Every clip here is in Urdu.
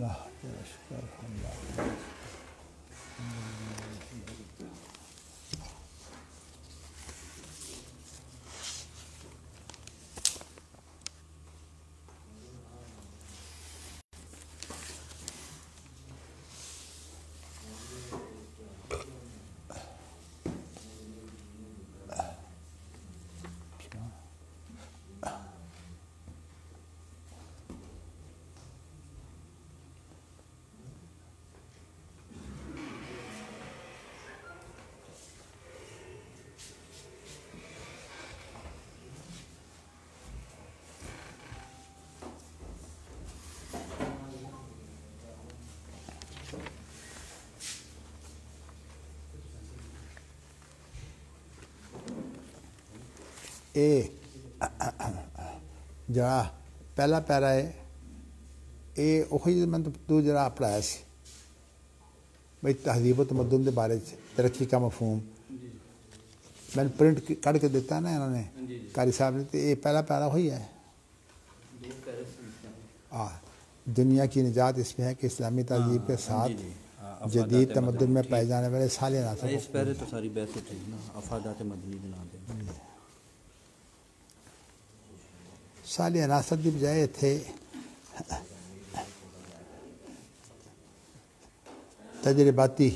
اللہ تیرا شکر الحمد للہ. یہ جڑا پہلا پیرا ہے یہ وہی میں تو جڑا پڑھایا سی بھائی تہذیب و تمدن کے بارے ترقی کا مفہوم میں نے پرنٹ کر کے دیتا نا انہوں نے قاری صاحب نے تو یہ پہلا پیرا وہی ہے. دنیا کی نجات اس میں ہے کہ اسلامی تہذیب کے ساتھ جدید تمدن میں پائے جانے والے صالح عناصر اس پہلے تو ساری بحث تھی نا افادات مدنی بنا دیں صالح عناصر کی بجائے تھے تجرباتی.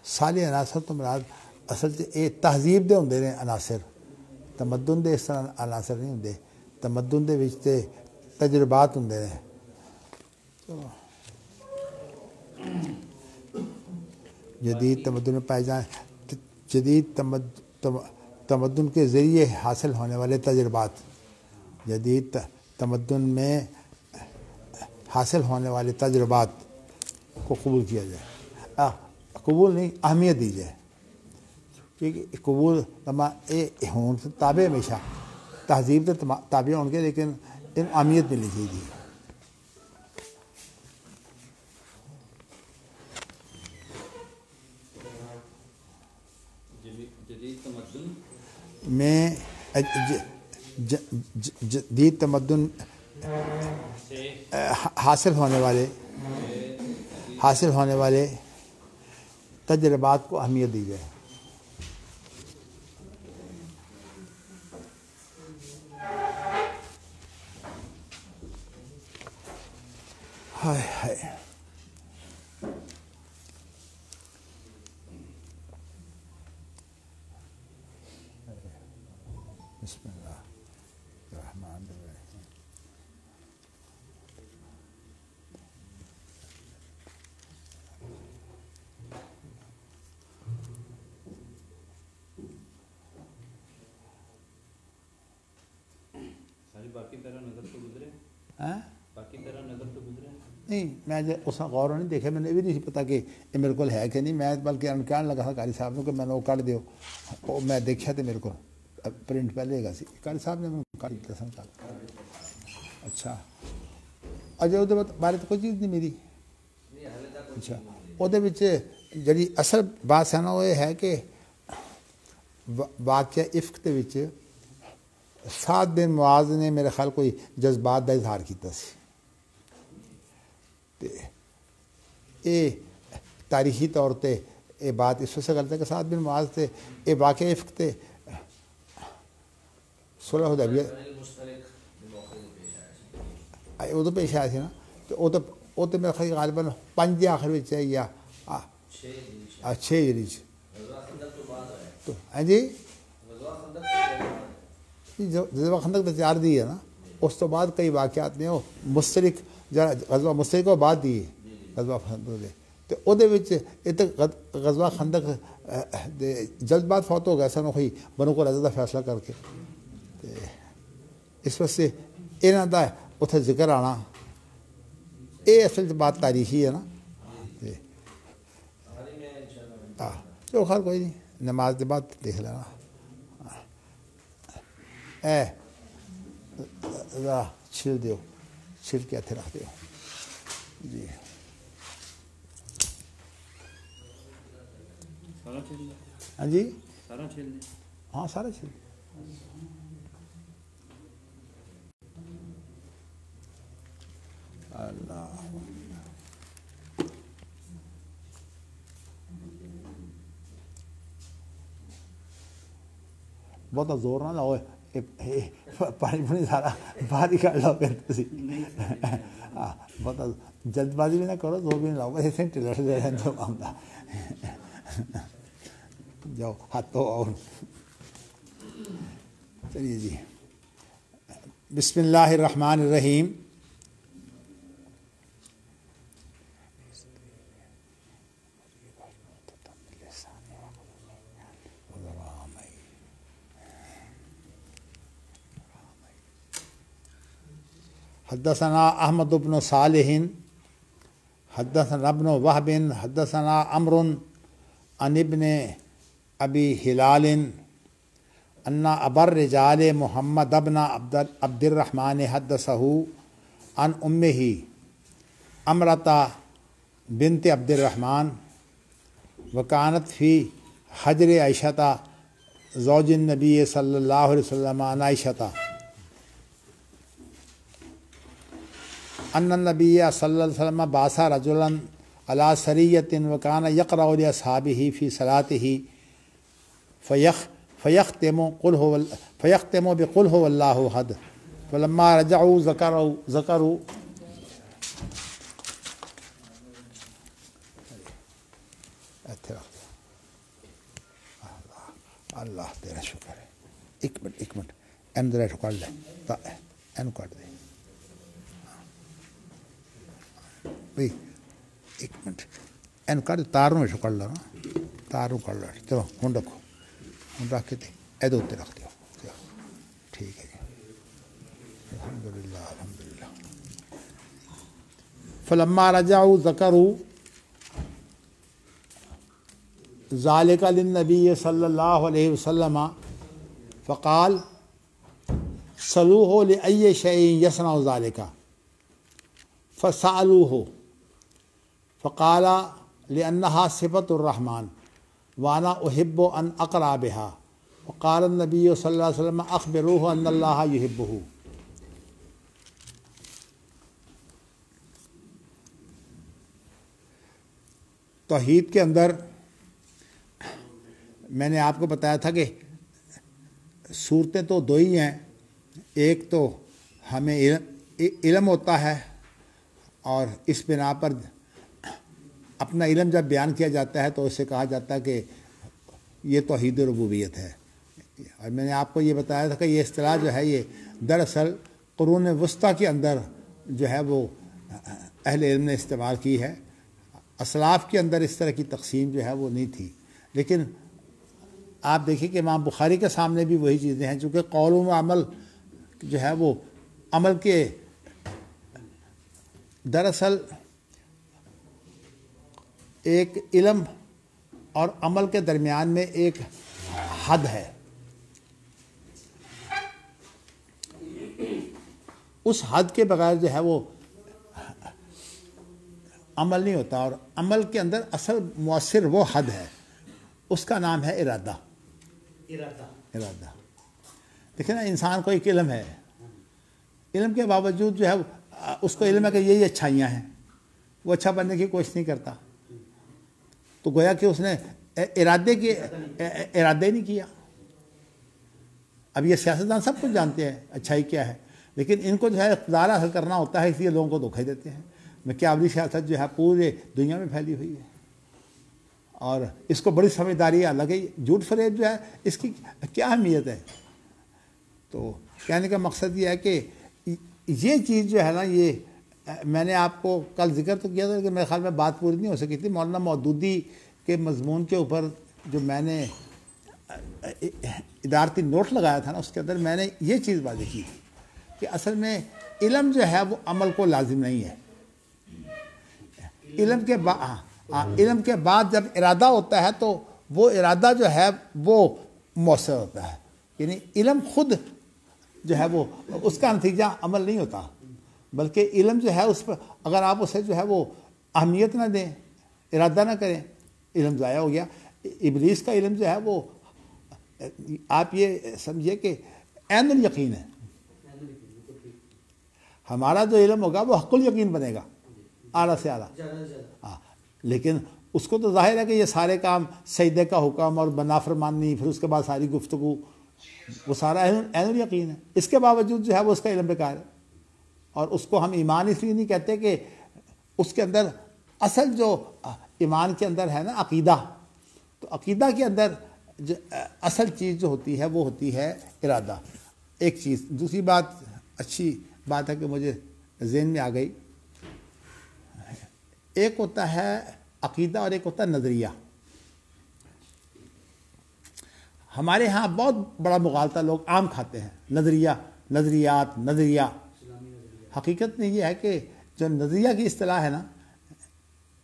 صالح عناصر تو مراد اصل یہ تہذیب دے ہوندے نے عناصر تمدن دے اس طرح عناصر نہیں ہوندے. تمدن دے وچ تے تجربات ہوندے نے. جدید تمدن میں پائے جائیں جدید تمدن کے ذریعے حاصل ہونے والے تجربات جدید تمدن میں حاصل ہونے والے تجربات کو قبول کیا جائے. قبول نہیں اہمیت دی جائے کیونکہ قبول ہون تابع ہمیشہ تہذیب کے تابع ہون گے لیکن ان اہمیت ملنی چاہیے. میں جدید تمدن حاصل ہونے والے تجربات کو اہمیت دی جائے. ہائے ہائے بسم اللہ الرحمن الرحیم. ساری باقی طرح نظر تو گزرے باقی طرح نظر تو گزرے نہیں میں اس غور نہیں دیکھا میں نے بھی نہیں پتا کہ یہ میرے کو ہے کہ نہیں. میں بلکہ کہنے لگا تھا قاری صاحب کہ میں نے وہ کٹ دیو وہ میں دیکھا تو میرے کو پرنٹ پہلے گا سی قاری صاحب نے کٹ دیا سن کل. اچھا اجے وہ بارے تو کوئی چیز نہیں میری. اچھا وہ جڑی اصل بات ہے نا وہ یہ ہے کہ واقعہ عفق کے وچ سعد بن معاذ نے میرے خیال کوئی جذبات کا اظہار کیتا سی. یہ تاریخی طور پہ یہ بات اس وجہ سے غلط ہے کہ سعد بن معاذ تھے یہ واقعہ عفق تے صلح حدیبیہ ادو پیش آیا سی نا تو وہ تو میرے خیال غالباً 5 دے آخر میں یا 6 ہجری تو ہاں جی غزوہ خندق تو 4 دی ہے نا. اس تو بعد کئی واقعات نے وہ مشترک غزوہ مشترک کو بعد دی غزوہ خندق دے تو وہ غزوہ خندق جلد بعد فوت ہو گیا سن وہی بنو قریظہ کا فیصلہ کر کے. اس واسطے یہاں کا اتنے ذکر آنا یہ اصل بات تاریخی ہے نا. چلو خیر کوئی نہیں نماز کے بعد دیکھ لینا. چھل دیو چھل کے ہاتھ رکھ دیو جی. ہاں جی ہاں سارا چھل اللہ بہت زور نہ لاؤ پانی پانی سارا باہر ہی کر لو پھر بہت جلد بازی بھی نہ کرو زور بھی نہیں لاؤ ایسے ٹلر دے رہے ہیں معاملہ جاؤ ہاتھوں اور چلیے جی بسم اللہ الرحمن الرحیم حدثنا احمد بن صالح حدثنا ابن وهب حدثنا عمرو عن ابن ابي هلال ان ابا الرجال محمد بن عبد الرحمن حدثه عن امه امرة بنت عبد الرحمن وكانت في حجر عائشة زوج النبي صلى الله عليه وسلم عن عائشة ان النبي صلى الله عليه وسلم بعث رجلا على سرية وكان يقرأ لأصحابه في صلاته فيختم بقل هو الله أحد فلما رجعوا ذكروا اللہ تیرا شکر ہے ایک منٹ اندر کر لے این کر دے بھائی ایک منٹ این کر تاروں میں کر لو نا تاروں کر لو چلو ہوں رکھو ہوں رکھ کے ادھر اتنے رکھ دو ٹھیک ہے جی الحمد للہ فلما رجعوا ذکروا ذالک للنبی صلی اللہ علیہ وسلم فقال سلوہ لأی شیء یصنع ذالک فسألوہ فقال لأنها صفة الرحمن وانا احب ان اقرأ بها وقال النبي صلى الله عليه وسلم اخبروه ان الله يحبه. توحید کے اندر میں نے آپ کو بتایا تھا کہ صورتیں تو دو ہی ہیں. ایک تو ہمیں علم ہوتا ہے اور اس بنا پر اپنا علم جب بیان کیا جاتا ہے تو اسے کہا جاتا ہے کہ یہ توحید ربوبیت ہے. اور میں نے آپ کو یہ بتایا تھا کہ یہ اصطلاح جو ہے یہ دراصل قرون وسطیٰ کے اندر جو ہے وہ اہل علم نے استعمال کی ہے. اسلاف کے اندر اس طرح کی تقسیم جو ہے وہ نہیں تھی. لیکن آپ دیکھیں کہ امام بخاری کے سامنے بھی وہی چیزیں ہیں چونکہ قول و عمل جو ہے وہ عمل کے دراصل ایک علم اور عمل کے درمیان میں ایک حد ہے. اس حد کے بغیر جو ہے وہ عمل نہیں ہوتا اور عمل کے اندر اصل مؤثر وہ حد ہے اس کا نام ہے ارادہ. دیکھیں نا انسان کو ایک علم ہے. علم کے باوجود جو ہے اس کو علم ہے کہ یہی اچھائیاں ہیں. وہ اچھا بننے کی کوشش نہیں کرتا. تو گویا کہ اس نے ارادے ہی نہیں کیا. اب یہ سیاستدان سب کچھ جانتے ہیں اچھائی کیا ہے لیکن ان کو جو ہے اقتدار حاصل کرنا ہوتا ہے اس لیے لوگوں کو دھوکے دیتے ہیں. میکیاولی سیاست جو ہے پورے دنیا میں پھیلی ہوئی ہے اور اس کو بڑی سمجھداری ہے. حالانکہ جھوٹ فریب جو ہے اس کی کیا اہمیت ہے. تو کہنے کا مقصد یہ ہے کہ یہ چیز جو ہے نا یہ میں نے آپ کو کل ذکر تو کیا تھا کہ میرے خیال میں بات پوری نہیں ہو سکی تھی. مولانا مودودی کے مضمون کے اوپر جو میں نے ادارتی نوٹ لگایا تھا نا اس کے اندر میں نے یہ چیز واضح کی کہ اصل میں علم جو ہے وہ عمل کو لازم نہیں ہے. علم کے بعد جب ارادہ ہوتا ہے تو وہ ارادہ جو ہے وہ مؤثر ہوتا ہے. یعنی علم خود جو ہے وہ اس کا نتیجہ عمل نہیں ہوتا بلکہ علم جو ہے اس پر اگر آپ اسے جو ہے وہ اہمیت نہ دیں ارادہ نہ کریں علم ضائع ہو گیا. ابلیس کا علم جو ہے وہ آپ یہ سمجھیے کہ عین الیقین ہے. ہمارا جو علم ہوگا وہ حق الیقین بنے گا، اعلیٰ سے اعلیٰ. ہاں، لیکن اس کو تو ظاہر ہے کہ یہ سارے کام سجدے کا حکم اور نافرمانی، پھر اس کے بعد ساری گفتگو، وہ سارا عین الیقین ہے. اس کے باوجود جو ہے وہ اس کا علم بیکار ہے. اور اس کو ہم ایمان اس لیے نہیں کہتے کہ اس کے اندر اصل جو ایمان کے اندر ہے نا عقیدہ، تو عقیدہ کے اندر جو اصل چیز جو ہوتی ہے وہ ہوتی ہے ارادہ. ایک چیز. دوسری بات، اچھی بات ہے کہ مجھے ذہن میں آ گئی، ایک ہوتا ہے عقیدہ اور ایک ہوتا ہے نظریہ. ہمارے ہاں بہت بڑا مغالطہ لوگ عام کھاتے ہیں، نظریہ، نظریات، نظریہ. حقیقت میں یہ ہے کہ جو نظریہ کی اصطلاح ہے نا،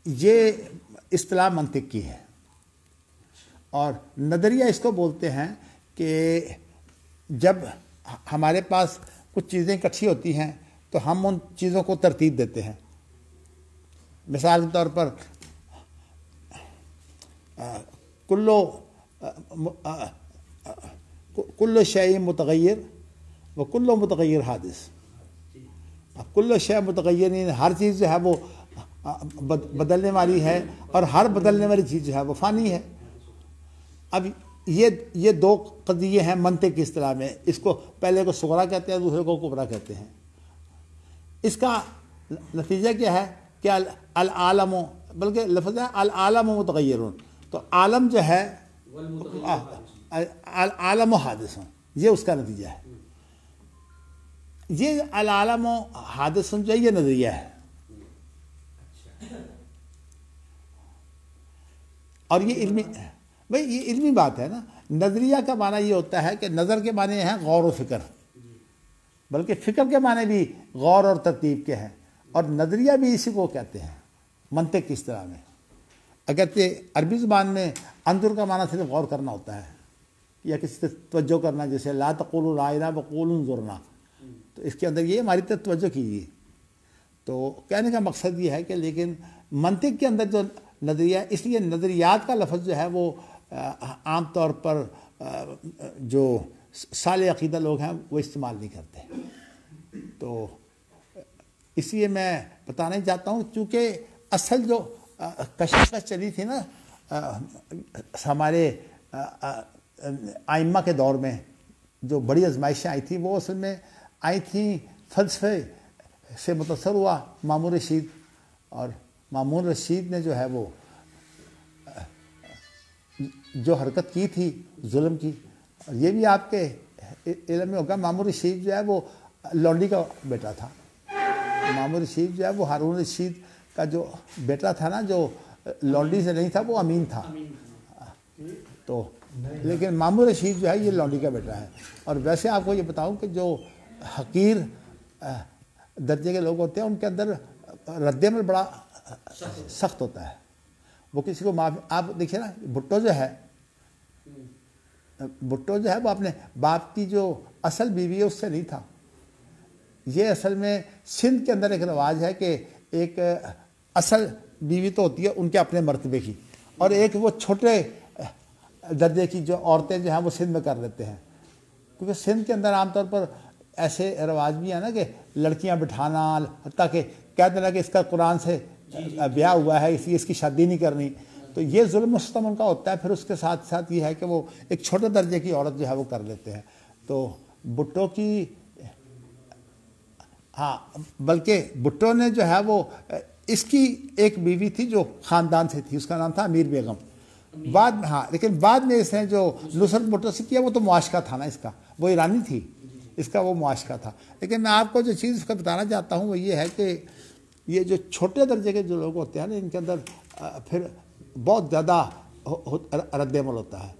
یہ اصطلاح منطق کی ہے، اور نظریہ اس کو بولتے ہیں کہ جب ہمارے پاس کچھ چیزیں اکٹھی ہوتی ہیں تو ہم ان چیزوں کو ترتیب دیتے ہیں. مثال کے طور پر کل شیء متغیر و کل متغیر حادث. اب کل شیء متغیر یعنی ہر چیز جو ہے وہ بدلنے والی ہے، اور ہر بدلنے والی چیز جو ہے وہ فانی ہے. اب یہ دو قضیے ہیں منطق کی اصطلاح میں. اس کو پہلے کو صغرا کہتے ہیں، دوسرے کو کبرا کہتے ہیں. اس کا نتیجہ کیا ہے کہ العالم، بلکہ لفظ ہے العالم متغیر. تو عالم جو ہے العالم حادث، یہ اس کا نتیجہ ہے. یہ العالم حادث جو ہے یہ نظریہ ہے. اور یہ علمی، بھائی یہ علمی بات ہے نا. نظریہ کا معنی یہ ہوتا ہے کہ نظر کے معنی ہیں غور و فکر، بلکہ فکر کے معنی بھی غور اور ترتیب کے ہیں، اور نظریہ بھی اسی کو کہتے ہیں منطق کی اصطلاح میں. اگرچہ عربی زبان میں انظر کا معنی صرف غور کرنا ہوتا ہے یا کسی سے توجہ کرنا، جیسے لا تقولوا رائنا وقولوا انظرنا، تو اس کے اندر یہ ہماری طرف توجہ کیجیے. تو کہنے کا مقصد یہ ہے کہ لیکن منطق کے اندر جو نظریہ، اس لیے نظریات کا لفظ جو ہے وہ عام طور پر جو صالح عقیدہ لوگ ہیں وہ استعمال نہیں کرتے. تو اس لیے میں بتانا چاہتا ہوں، چونکہ اصل جو کشمکش چلی تھی نا ہمارے ائمہ کے دور میں، جو بڑی آزمائشیں آئی تھیں وہ اصل میں آئی تھیں فلسفے سے متاثر ہوا مامون رشید. اور مامون رشید نے جو ہے وہ جو حرکت کی تھی ظلم کی، اور یہ بھی آپ کے علم میں ہوگا، مامون رشید جو ہے وہ لونڈی کا بیٹا تھا. مامون رشید جو ہے وہ ہارون رشید کا جو بیٹا تھا نا، جو لونڈی سے نہیں تھا، وہ امین تھا. تو لیکن مامون رشید جو ہے یہ لونڈی کا بیٹا ہے. اور ویسے آپ کو یہ بتاؤں کہ جو حقیر درجے کے لوگ ہوتے ہیں ان کے اندر رد عمل بڑا سخت ہوتا ہے. وہ کسی کو معاف، آپ دیکھیے نا بھٹو جو ہے وہ اپنے باپ کی جو اصل بیوی ہے اس سے نہیں تھا. یہ اصل میں سندھ کے اندر ایک رواج ہے کہ ایک اصل بیوی تو ہوتی ہے ان کے اپنے مرتبے کی، اور ایک وہ چھوٹے درجے کی جو عورتیں جو ہیں وہ سندھ میں کر لیتے ہیں. کیونکہ سندھ کے اندر عام طور پر ایسے رواج بھی ہیں نا کہ لڑکیاں بٹھانا، حتیٰ کہ کہہ دینا کہ اس کا قرآن سے بیاہ ہوا ہے اس لیے اس کی شادی نہیں کرنی. تو یہ ظلم و ستم ان کا ہوتا ہے. پھر اس کے ساتھ ساتھ یہ ہے کہ وہ ایک چھوٹے درجے کی عورت جو ہے وہ کر لیتے ہیں. تو بھٹو کی، ہاں بلکہ بھٹو نے جو ہے وہ اس کی ایک بیوی تھی جو خاندان سے تھی، اس کا نام تھا امیر بیگم. بعد میں ہاں، لیکن بعد میں اس نے جو نصرت بھٹو سے کیا وہ تو معاشقہ تھا نا، اس کا وہ ایرانی تھی، اس کا وہ معاشقہ تھا. لیکن میں آپ کو جو چیز اس کا بتانا چاہتا ہوں وہ یہ ہے کہ یہ جو چھوٹے درجے کے جو لوگ ہوتے ہیں نا، ان کے اندر پھر بہت زیادہ رد عمل ہوتا ہے.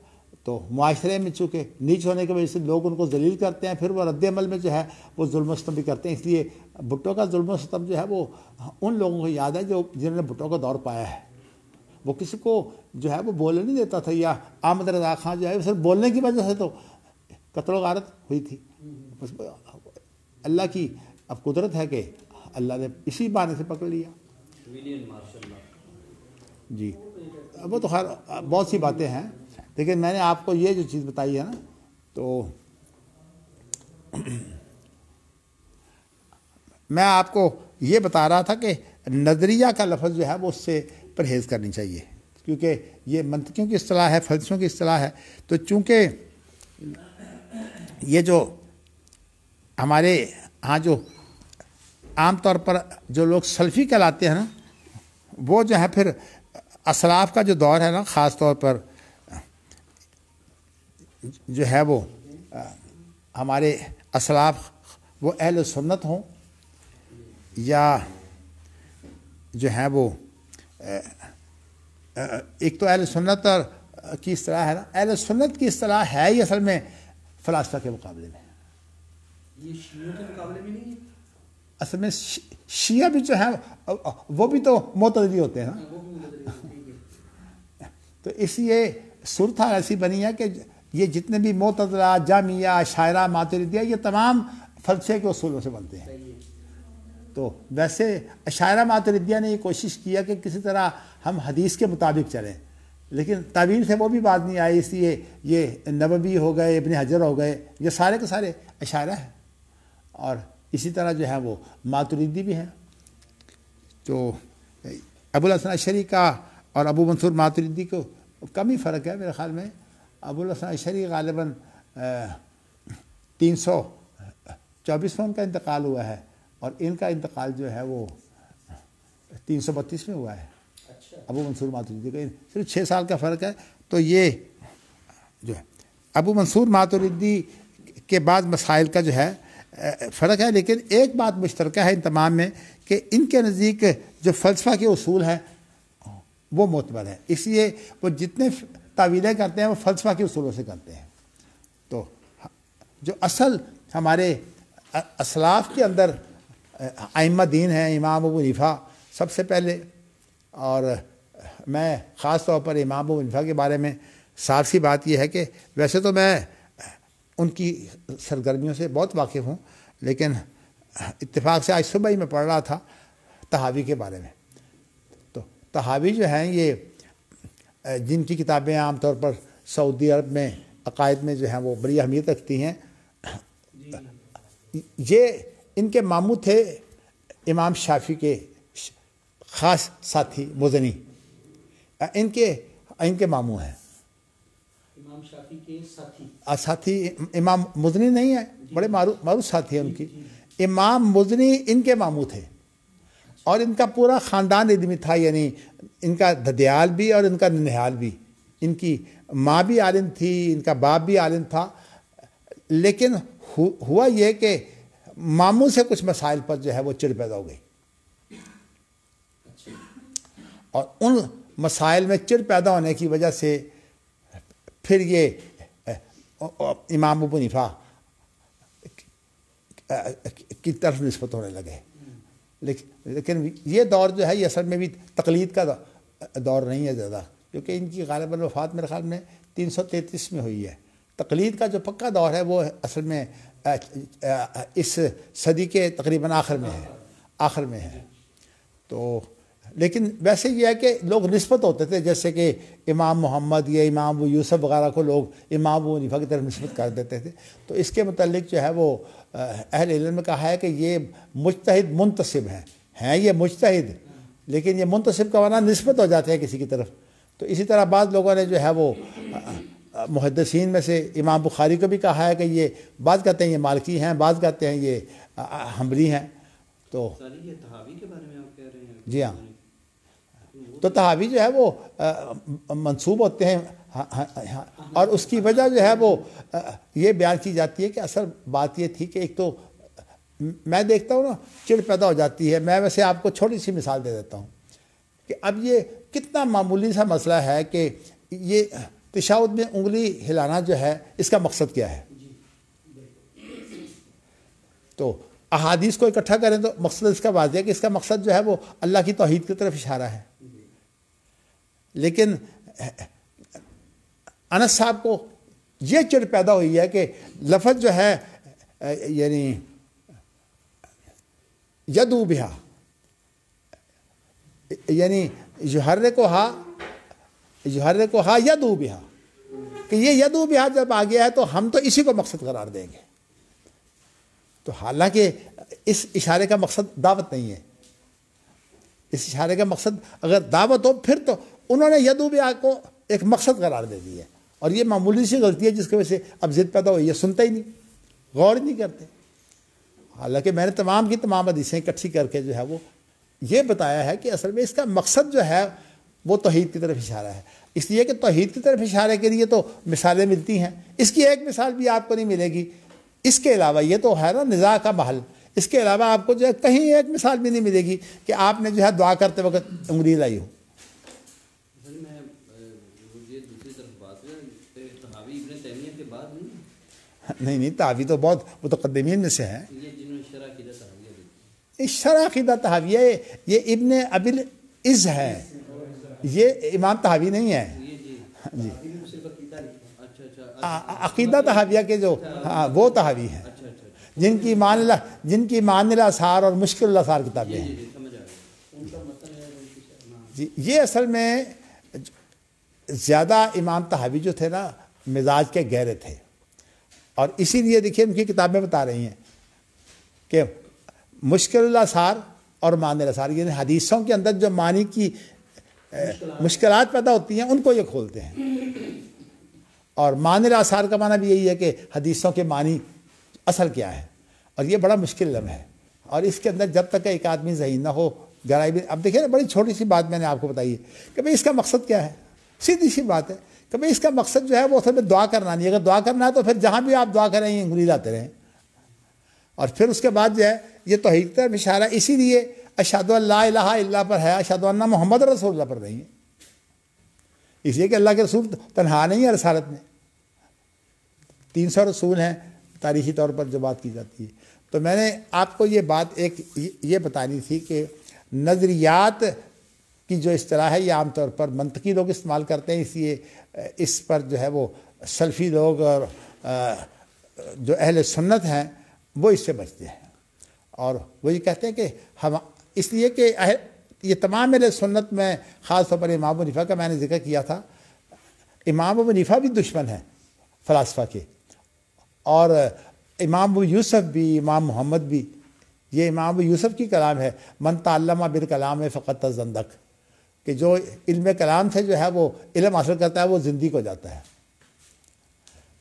تو معاشرے میں چونکہ نیچ ہونے کی وجہ سے لوگ ان کو ذلیل کرتے ہیں، پھر وہ رد عمل میں جو ہے وہ ظلم و ستم بھی کرتے ہیں. اس لیے بھٹو کا ظلم و ستم جو ہے وہ ان لوگوں کو یاد ہے جو جنہوں نے بھٹو کا دور پایا ہے. وہ کسی کو جو ہے وہ بولنے نہیں دیتا تھا. یا احمد رضا خان جو ہے صرف بولنے کی وجہ سے تو قتل و غارت ہوئی تھی. اللہ کی اب قدرت ہے کہ اللہ نے اسی بہانے سے پکڑ لیا. جی وہ تو خیر بہت سی باتیں ہیں، لیکن میں نے آپ کو یہ جو چیز بتائی ہے نا، تو میں آپ کو یہ بتا رہا تھا کہ نظریہ کا لفظ جو ہے وہ اس سے پرہیز کرنی چاہیے، کیونکہ یہ منطقیوں کی اصطلاح ہے، فلسفیوں کی اصطلاح ہے. تو چونکہ یہ جو ہمارے ہاں جو عام طور پر جو لوگ سلفی کہلاتے ہیں نا، وہ جو ہے پھر اسلاف کا جو دور ہے نا، خاص طور پر جو ہے وہ ہمارے اسلاف وہ اہل سنت ہوں یا جو ہیں وہ ایک تو اہل سنت کی اصطلاح ہے نا، اہل سنت کی اصطلاح ہے ہی اصل میں فلاسفہ کے مقابلے میں. یہ شیعوں کے مقابلے میں نہیں ہے؟ اصل میں شیعہ بھی جو ہیں وہ بھی تو معتزلی ہوتے ہیں نا. تو اس لیے صورتحال ایسی بنی ہے کہ یہ جتنے بھی معتزلہ، جہمیہ، اشاعرہ، ماتریدیہ، یہ تمام فلسفے کے اصولوں سے بنتے ہیں. تو ویسے اشاعرہ ماتریدیہ نے یہ کوشش کیا کہ کسی طرح ہم حدیث کے مطابق چلیں، لیکن تعویل سے وہ بھی بات نہیں آئی. اس لیے یہ نووی ہو گئے، ابن حجر ہو گئے، یہ سارے کے سارے اشاعرہ ہیں. اور اسی طرح جو ہے وہ ماتریدی بھی ہیں. تو ابو الحسن اشعری کا اور ابو منصور ماتریدی کو کم ہی فرق ہے میرے خیال میں. ابو الحسن اشعری غالباً 324 میں ان کا انتقال ہوا ہے، اور ان کا انتقال جو ہے وہ 332 میں ہوا ہے. ابو منصور ماتریدی کا صرف 6 سال کا فرق ہے. تو یہ جو ہے ابو منصور ماتریدی کے بعد مسائل کا جو ہے فرق ہے، لیکن ایک بات مشترکہ ہے ان تمام میں کہ ان کے نزدیک جو فلسفہ کے اصول ہیں وہ معتبر ہیں. اس لیے وہ جتنے تعویلیں کرتے ہیں وہ فلسفہ کے اصولوں سے کرتے ہیں. تو جو اصل ہمارے اسلاف کے اندر ائمہ دین ہیں، امام ابو حنیفہ سب سے پہلے، اور میں خاص طور پر امام ابو حنیفہ کے بارے میں صاف سی بات یہ ہے کہ ویسے تو میں ان کی سرگرمیوں سے بہت واقف ہوں، لیکن اتفاق سے آج صبح ہی میں پڑھ رہا تھا طحاوی کے بارے میں. تو طحاوی جو ہیں یہ جن کی کتابیں عام طور پر سعودی عرب میں عقائد میں جو ہیں وہ بڑی اہمیت رکھتی ہیں، یہ ان کے ماموں تھے امام شافعی کے خاص ساتھی مزنی، ان کے ماموں ہیں. امام شافعی کے ساتھی امام مزنی نہیں ہے، بڑے معروف ساتھی ہیں ان کی. امام مزنی ان کے ماموں تھے، اور ان کا پورا خاندان علمی تھا، یعنی ان کا ددیال بھی اور ان کا ننہال بھی. ان کی ماں بھی عالم تھی، ان کا باپ بھی عالم تھا. لیکن ہوا یہ کہ ماموں سے کچھ مسائل پر جو ہے وہ چڑ پیدا ہو گئی، اور ان مسائل میں چڑ پیدا ہونے کی وجہ سے پھر یہ امام ابو حنیفہ کی طرف نسبت ہونے لگے. لیکن یہ دور جو ہے یہ اصل میں بھی تقلید کا دور نہیں ہے زیادہ، کیونکہ ان کی غالباً وفات میرے خیال میں 333 میں ہوئی ہے. تقلید کا جو پکا دور ہے وہ اصل میں اس صدی کے تقریباً آخر میں ہے. تو لیکن ویسے یہ ہے کہ لوگ نسبت ہوتے تھے، جیسے کہ امام محمد یا امام ابو یوسف وغیرہ کو لوگ امام ابو حنیفہ کی طرف نسبت کر دیتے تھے. تو اس کے متعلق جو ہے وہ اہل علم نے کہا ہے کہ یہ مجتہد منتسب ہیں یہ مجتہد، لیکن یہ منتسب کا معنی نسبت ہو جاتے ہیں کسی کی طرف. تو اسی طرح بعض لوگوں نے جو ہے وہ محدثین میں سے امام بخاری کو بھی کہا ہے کہ یہ بعض کہتے ہیں یہ مالکی ہیں، بعض کہتے ہیں یہ حنبلی ہیں. تو یہ طحاوی کے بارے میں آپ کہہ رہے ہیں؟ جی ہاں. تو طحاوی جو ہے وہ منسوب ہوتے ہیں، اور اس کی وجہ جو ہے وہ یہ بیان کی جاتی ہے کہ اصل بات یہ تھی کہ ایک تو میں دیکھتا ہوں نا چڑ پیدا ہو جاتی ہے. میں ویسے آپ کو چھوٹی سی مثال دے دیتا ہوں کہ اب یہ کتنا معمولی سا مسئلہ ہے کہ یہ تشہد میں انگلی ہلانا جو ہے اس کا مقصد کیا ہے. تو احادیث کو اکٹھا کریں تو مقصد اس کا واضح ہے کہ اس کا مقصد جو ہے وہ اللہ کی توحید کی طرف اشارہ ہے. لیکن انس صاحب کو یہ چڑ پیدا ہوئی ہے کہ لفظ جو ہے یعنی یدو بہا، یعنی یحرکھا یدو بہا، کہ یہ یدو بہا جب آ گیا ہے تو ہم تو اسی کو مقصد قرار دیں گے. تو حالانکہ اس اشارے کا مقصد دعوت نہیں ہے. اس اشارے کا مقصد اگر دعوت ہو پھر تو انہوں نے یدو بیا کو ایک مقصد قرار دے دی ہے. اور یہ معمولی سی غلطی ہے جس کی وجہ سے اب ضد پیدا ہوئی ہے. سنتا ہی نہیں, غور ہی نہیں کرتے. حالانکہ میں نے تمام کی تمام حدیثیں اکٹھی کر کے جو ہے وہ یہ بتایا ہے کہ اصل میں اس کا مقصد جو ہے وہ توحید کی طرف اشارہ ہے. اس لیے کہ توحید کی طرف اشارے کے لیے تو مثالیں ملتی ہیں. اس کی ایک مثال بھی آپ کو نہیں ملے گی. اس کے علاوہ یہ تو ہے نا نزاع کا محل. اس کے علاوہ آپ کو جو ہے کہیں ایک مثال بھی نہیں ملے گی کہ آپ نے جو ہے دعا کرتے وقت انگلی لائی ہو. میں یہ دوسری طرف بات ہے تحاوی ابن تیمیہ کے بعد نہیں تحاوی تو بہت متقدمین میں سے ہیں. یہ جنہوں نے شرح عقیدہ تحاویہ دی. شرح عقیدہ تحاویہ یہ ابن ابی العز ہے, یہ امام تحاوی نہیں ہے. جی عقیدہ تحاویہ کے جو ہاں وہ تحاوی ہیں جن کی مان الاثار اور مشکل الاثار کتابیں ہیں. جی یہ اصل میں زیادہ امام تحاوی جو تھے نا مزاج کے گہرے تھے, اور اسی لیے دیکھیے ان کی کتابیں بتا رہی ہیں کہ مشکل الاثار اور مان الاثار یعنی حدیثوں کے اندر جو معنی کی مشکلات پیدا ہوتی ہیں ان کو یہ کھولتے ہیں. اور مان الاثار کا معنی بھی یہی ہے کہ حدیثوں کے معنی اصل کیا ہے, اور یہ بڑا مشکل علم ہے. اور اس کے اندر جب تک ایک آدمی ذہین نہ ہو گہرائی بھی. اب دیکھیں نا بڑی چھوٹی سی بات میں نے آپ کو بتائی ہے کہ بھئی اس کا مقصد کیا ہے. سیدھی سی بات ہے کہ بھئی اس کا مقصد جو ہے وہ اصل میں دعا کرنا نہیں ہے. اگر دعا کرنا ہے تو پھر جہاں بھی آپ دعا کریں یہ انگلی لاتے رہیں. اور پھر اس کے بعد جو ہے یہ توحید کا اشارہ. اسی لیے اشہد ان لا الہ الا اللہ پر ہے, اشہد ان محمد رسول اللہ پر نہیں ہے. اس لیے کہ اللہ کے رسول تنہا نہیں ہے رسالت میں, 300 رسول ہیں تاریخی طور پر جو بات کی جاتی ہے. تو میں نے آپ کو یہ بات ایک یہ بتانی تھی کہ نظریات کی جو اصطلاح ہے یہ عام طور پر منطقی لوگ استعمال کرتے ہیں, اس لیے اس پر جو ہے وہ سلفی لوگ اور جو اہل سنت ہیں وہ اس سے بچتے ہیں. اور وہ یہ کہتے ہیں کہ ہم اس لیے کہ یہ تمام اہل سنت میں خاص طور پر امام ابو حنیفہ کا میں نے ذکر کیا تھا. امام ابو حنیفہ بھی دشمن ہیں فلاسفہ کے, اور امام ابو یوسف بھی, امام محمد بھی. یہ امام ابو یوسف کی کلام ہے, من تعلم بالکلام فقط تزندق, کہ جو علم کلام سے جو ہے وہ علم حاصل کرتا ہے وہ زندگی کو جاتا ہے.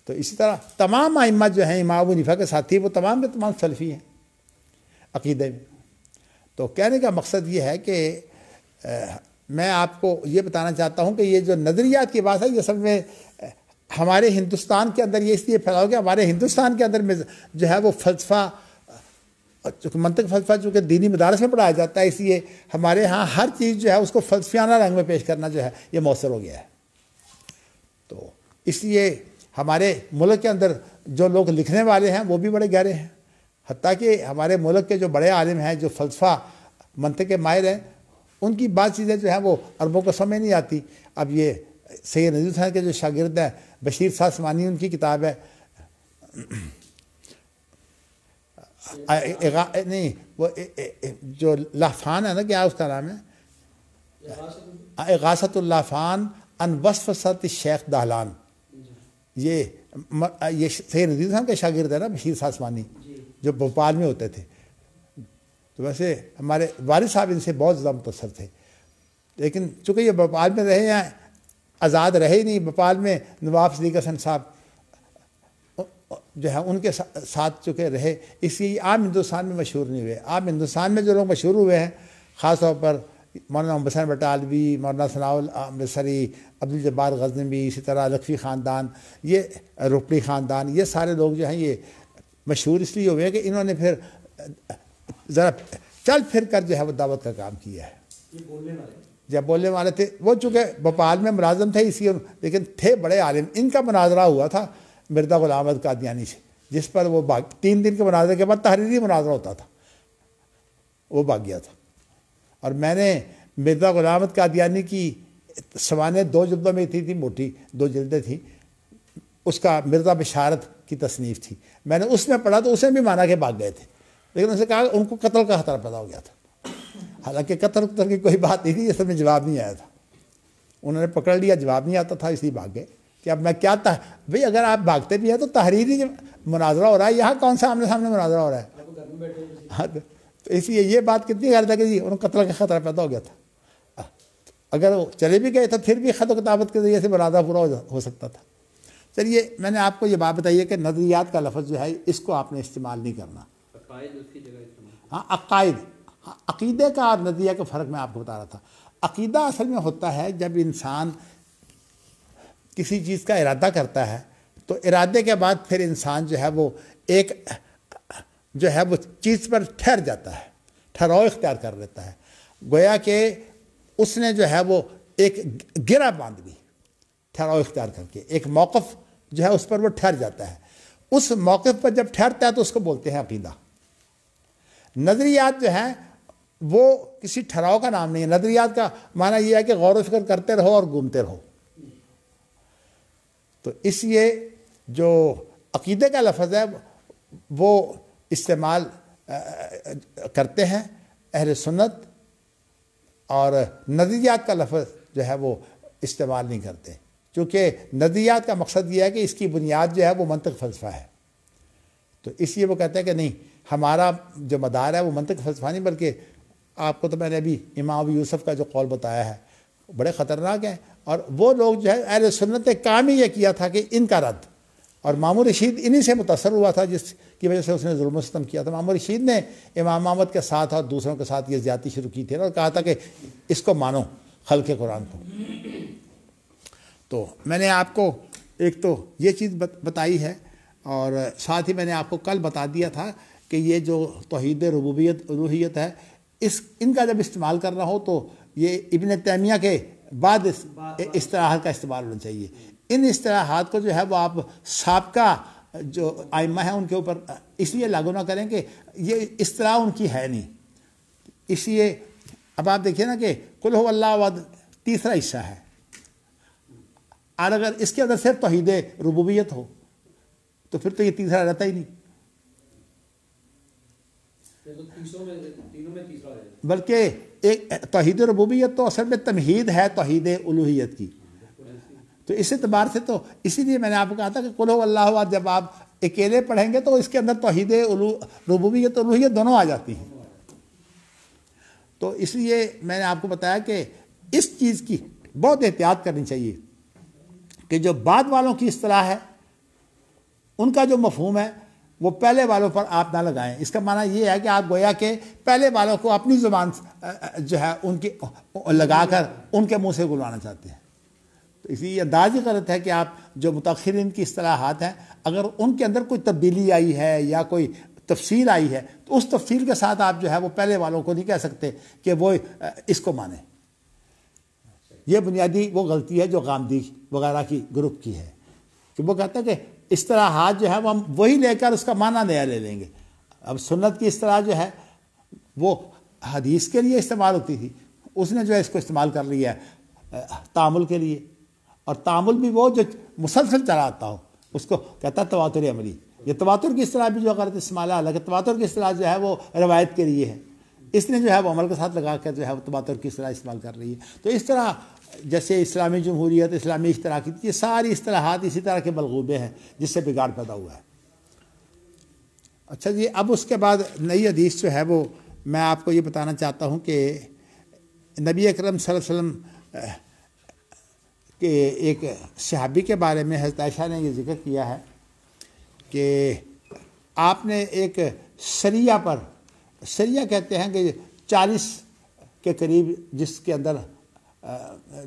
تو اسی طرح تمام ائمہ جو ہیں امام ابو حنیفہ کے ساتھی وہ تمام کے تمام سلفی ہیں عقیدے میں. تو کہنے کا مقصد یہ ہے کہ میں آپ کو یہ بتانا چاہتا ہوں کہ یہ جو نظریات کی بات ہے یہ سب میں ہمارے ہندوستان کے اندر یہ اس لیے پھیلا ہو گیا. ہمارے ہندوستان کے اندر میں جو ہے وہ فلسفہ, منطق فلسفہ چونکہ دینی مدارس میں پڑھایا جاتا ہے, اس لیے ہمارے ہاں ہر چیز جو ہے اس کو فلسفیانہ رنگ میں پیش کرنا جو ہے یہ مؤثر ہو گیا ہے. تو اس لیے ہمارے ملک کے اندر جو لوگ لکھنے والے ہیں وہ بھی بڑے گہرے ہیں. حتیٰ کہ ہمارے ملک کے جو بڑے عالم ہیں جو فلسفہ منطق کے ماہر ہیں ان کی بات چیزیں جو ہیں وہ عربوں کو سمجھ نہیں آتی. اب یہ سید نذیر حسین کے جو شاگرد ہیں بشیر ساسمانی, ان کی کتاب ہے نہیں وہ جو لافان ہے نا, کیا اس کا نام ہے, اغاثۃ اللافان ان وصفۃ الشیخ دہلان. یہ سید نذیر حسین کے شاگرد ہے نا بشیر ساسمانی, جو بھوپال میں ہوتے تھے. تو ویسے ہمارے والد صاحب ان سے بہت زیادہ متاثر تھے, لیکن چونکہ یہ بھوپال میں رہے ہیں آزاد رہے ہی نہیں. بھوپال میں نواب صدیق حسن صاحب جو ہے ان کے ساتھ چکے رہے, اس لیے عام ہندوستان میں مشہور نہیں ہوئے. عام ہندوستان میں جو لوگ مشہور ہوئے ہیں خاص طور پر مولانا محمد حسین بٹالوی, مولانا ثناء الامرسری, عبدالجبار غزنوی, اسی طرح لکھوی خاندان, یہ روپڑی خاندان, یہ سارے لوگ جو ہیں یہ مشہور اس لیے ہوئے ہیں کہ انہوں نے پھر ذرا چل پھر کر جو ہے وہ دعوت کا کام کیا ہے. جب بولنے والے تھے وہ چونکہ بھوپال میں ملازم تھے اسی, لیکن تھے بڑے عالم. ان کا مناظرہ ہوا تھا مرزا غلام احمد قادیانی سے, جس پر وہ 3 دن کے مناظرے کے بعد تحریری مناظرہ ہوتا تھا, وہ بھاگ گیا تھا. اور میں نے مرزا غلام احمد قادیانی کی سوانح 2 جلدوں میں تھی موٹی 2 جلدیں تھیں, اس کا مرزا بشارت کی تصنیف تھی. میں نے اس میں پڑھا تو اسے بھی مانا کہ بھاگ گئے تھے, لیکن ان سے کہا ان کو قتل کا خطرہ پیدا ہو گیا تھا. حالانکہ قتل کی کوئی بات نہیں تھی, اس میں جواب نہیں آیا تھا. انہوں نے پکڑ لیا, جواب نہیں آتا تھا, اس لیے بھاگ گئے. کہ اب میں کیا بھئی اگر آپ بھاگتے بھی ہیں تو تحریری مناظرہ ہو رہا ہے، یہاں کون سا آمنے سامنے مناظرہ ہو رہا ہے؟ ہاں، تو اس لیے یہ بات کتنی غلط ہے کہ جی انہوں قتل کا خطرہ پیدا ہو گیا تھا، اگر وہ چلے بھی گئے تو پھر بھی خط و کتابت کے ذریعے سے مناظرہ پورا ہو سکتا تھا۔ چلیے میں نے آپ کو یہ بات بتائی ہے کہ نظریات کا لفظ جو ہے اس کو آپ نے استعمال نہیں کرنا۔ عقائد اس کی جگہ استعمال۔ ہاں عقائد، عقیدے کا اور نظریہ کا فرق میں آپ کو بتا رہا تھا۔ عقیدہ اصل میں ہوتا ہے جب انسان کسی چیز کا ارادہ کرتا ہے تو ارادے کے بعد پھر انسان جو ہے وہ ایک جو ہے وہ چیز پر ٹھہر جاتا ہے، ٹھہراؤ اختیار کر لیتا ہے، گویا کہ اس نے جو ہے وہ ایک گرہ باندھ لی ٹھہراؤ اختیار کر کے، ایک موقف جو ہے اس پر وہ ٹھہر جاتا ہے، اس موقف پر جب ٹھہرتا ہے تو اس کو بولتے ہیں عقیدہ۔ نظریات جو ہیں وہ کسی ٹھہراؤ کا نام نہیں ہے، نظریات کا معنی یہ ہے کہ غور و فکر کرتے رہو اور گھومتے رہو۔ تو اس لیے جو عقیدے کا لفظ ہے وہ استعمال کرتے ہیں اہل سنت، اور نظریات کا لفظ جو ہے وہ استعمال نہیں کرتے، چونکہ نظریات کا مقصد یہ ہے کہ اس کی بنیاد جو ہے وہ منطق فلسفہ ہے۔ تو اس لیے وہ کہتے ہیں کہ نہیں، ہمارا جو مدار ہے وہ منطق فلسفہ نہیں، بلکہ آپ کو تو میں نے ابھی امام ابو یوسف کا جو قول بتایا ہے بڑے خطرناک ہیں، اور وہ لوگ جو ہے اہل سنت نے کام ہی یہ کیا تھا کہ ان کا رد، اور مامون رشید انہی سے متاثر ہوا تھا جس کی وجہ سے اس نے ظلم و ستم کیا تھا۔ مامون رشید نے امام احمد کے ساتھ اور دوسروں کے ساتھ یہ زیادتی شروع کی تھی اور کہا تھا کہ اس کو مانو، خلق قرآن کو۔ تو میں نے آپ کو ایک تو یہ چیز بتائی ہے، اور ساتھ ہی میں نے آپ کو کل بتا دیا تھا کہ یہ جو توحید ربوبیت الوہیت ہے، ان کا جب استعمال کرنا ہو تو یہ ابن تیمیہ کے بعد اصطلاحات کا استعمال ہونا چاہیے۔ ان اصطلاحات کو جو ہے وہ آپ سابقہ جو ائمہ ہیں ان کے اوپر اس لیے لاگو نہ کریں کہ یہ اصطلاح ان کی ہے نہیں۔ اس لیے اب آپ دیکھیے نا کہ قل هو اللہ احد تیسرا حصہ ہے، اور اگر اس کے اندر صرف توحید ربوبیت ہو تو پھر تو یہ تیسرا رہتا ہی نہیں، بلکہ ایک توحید ربوبیت تو اصل میں تمہید ہے توحید الوہیت کی۔ تو اس اعتبار سے تو اسی لیے میں نے آپ کو کہا تھا کہ قل هو اللہ احد جب آپ اکیلے پڑھیں گے تو اس کے اندر توحید ربوبیت الوہیت دونوں آ جاتی ہیں۔ تو اس لیے میں نے آپ کو بتایا کہ اس چیز کی بہت احتیاط کرنی چاہیے کہ جو بعد والوں کی اصطلاح ہے ان کا جو مفہوم ہے وہ پہلے والوں پر آپ نہ لگائیں۔ اس کا معنی یہ ہے کہ آپ گویا کہ پہلے والوں کو اپنی زبان جو ہے ان کی لگا کر ان کے منہ سے گلوانا چاہتے ہیں۔ تو اسی لیے انداز ہی غلط ہے کہ آپ جو متأخرین کی اصطلاحات ہیں اگر ان کے اندر کوئی تبدیلی آئی ہے یا کوئی تفصیل آئی ہے تو اس تفصیل کے ساتھ آپ جو ہے وہ پہلے والوں کو نہیں کہہ سکتے کہ وہ اس کو مانیں۔ یہ بنیادی وہ غلطی ہے جو غامدی وغیرہ کی گروپ کی ہے کہ وہ کہتا ہے کہ اصطلاحات جو ہے وہ ہم وہی لے کر اس کا معنی نیا لے لیں گے۔ اب سنت کی اصطلاح جو ہے وہ حدیث کے لیے استعمال ہوتی تھی، اس نے جو ہے اس کو استعمال کر لیا ہے تعامل کے لیے، اور تعامل بھی وہ جو مسلسل چلا آتا ہو اس کو کہتا ہے تواتر عملی۔ یہ تواتر کی اصطلاح بھی جو غلط استعمال ہے، حالانکہ تواتر کی اصطلاح جو ہے وہ روایت کے لیے ہے، اس نے جو ہے وہ عمل کے ساتھ لگا کر جو ہے وہ تواتر کی اصطلاح استعمال کر رہی ہے۔ تو اس طرح جیسے اسلامی جمہوریت، اسلامی اشتراکی، یہ ساری اصطلاحات اسی طرح کے بلغوبے ہیں جس سے بگاڑ پیدا ہوا ہے۔ اچھا جی، اب اس کے بعد نئی حدیث جو ہے وہ میں آپ کو یہ بتانا چاہتا ہوں کہ نبی اکرم صلی اللہ علیہ وسلم کہ ایک صحابی کے بارے میں حضرت عائشہ نے یہ ذکر کیا ہے کہ آپ نے ایک سریہ پر، سریہ کہتے ہیں کہ 40 کے قریب جس کے اندر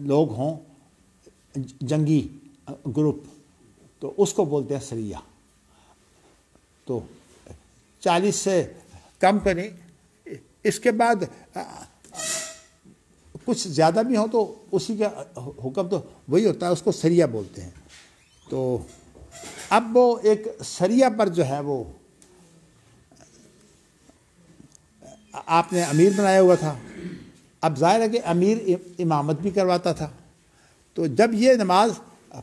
لوگ ہوں جنگی گروپ، تو اس کو بولتے ہیں سریہ۔ تو 40 سے کم کریں، اس کے بعد کچھ زیادہ بھی ہوں تو اسی کا حکم تو وہی ہوتا ہے، اس کو سریہ بولتے ہیں۔ تو اب وہ ایک سریہ پر جو ہے وہ آپ نے امیر بنایا ہوا تھا۔ اب ظاہر ہے کہ امیر امامت بھی کرواتا تھا، تو جب یہ نماز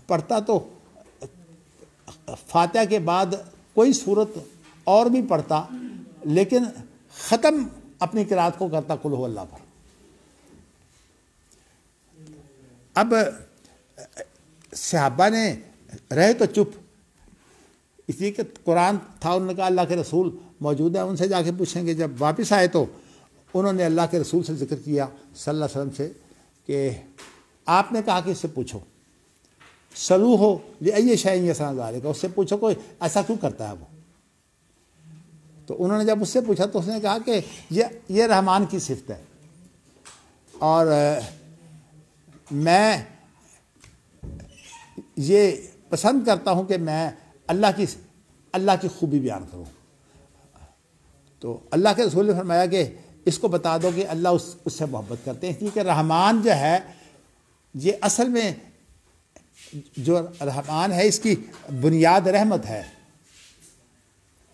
پڑھتا تو فاتحہ کے بعد کوئی صورت اور بھی پڑھتا، لیکن ختم اپنی قرات کو کرتا قل هو اللہ پر۔ اب صحابہ نے رہے تو چپ، اس لیے کہ قرآن تھا، انہوں نے کہا اللہ کے رسول موجود ہیں، ان سے جا کے پوچھیں گے۔ جب واپس آئے تو انہوں نے اللہ کے رسول سے ذکر کیا صلی اللہ علیہ وسلم سے کہ آپ نے کہا کہ اس سے پوچھو، سلو ہو لأي شيء يصنع ذلك، اس سے پوچھو کوئی ایسا کیوں کرتا ہے وہ۔ تو انہوں نے جب اس سے پوچھا تو اس نے کہا کہ یہ رحمان کی صفت ہے، اور میں یہ پسند کرتا ہوں کہ میں اللہ کی خوبی بیان کروں۔ تو اللہ کے رسول نے فرمایا کہ اس کو بتا دو کہ اللہ اس سے محبت کرتے ہیں، کیونکہ رحمان جو ہے یہ اصل میں جو رحمان ہے اس کی بنیاد رحمت ہے،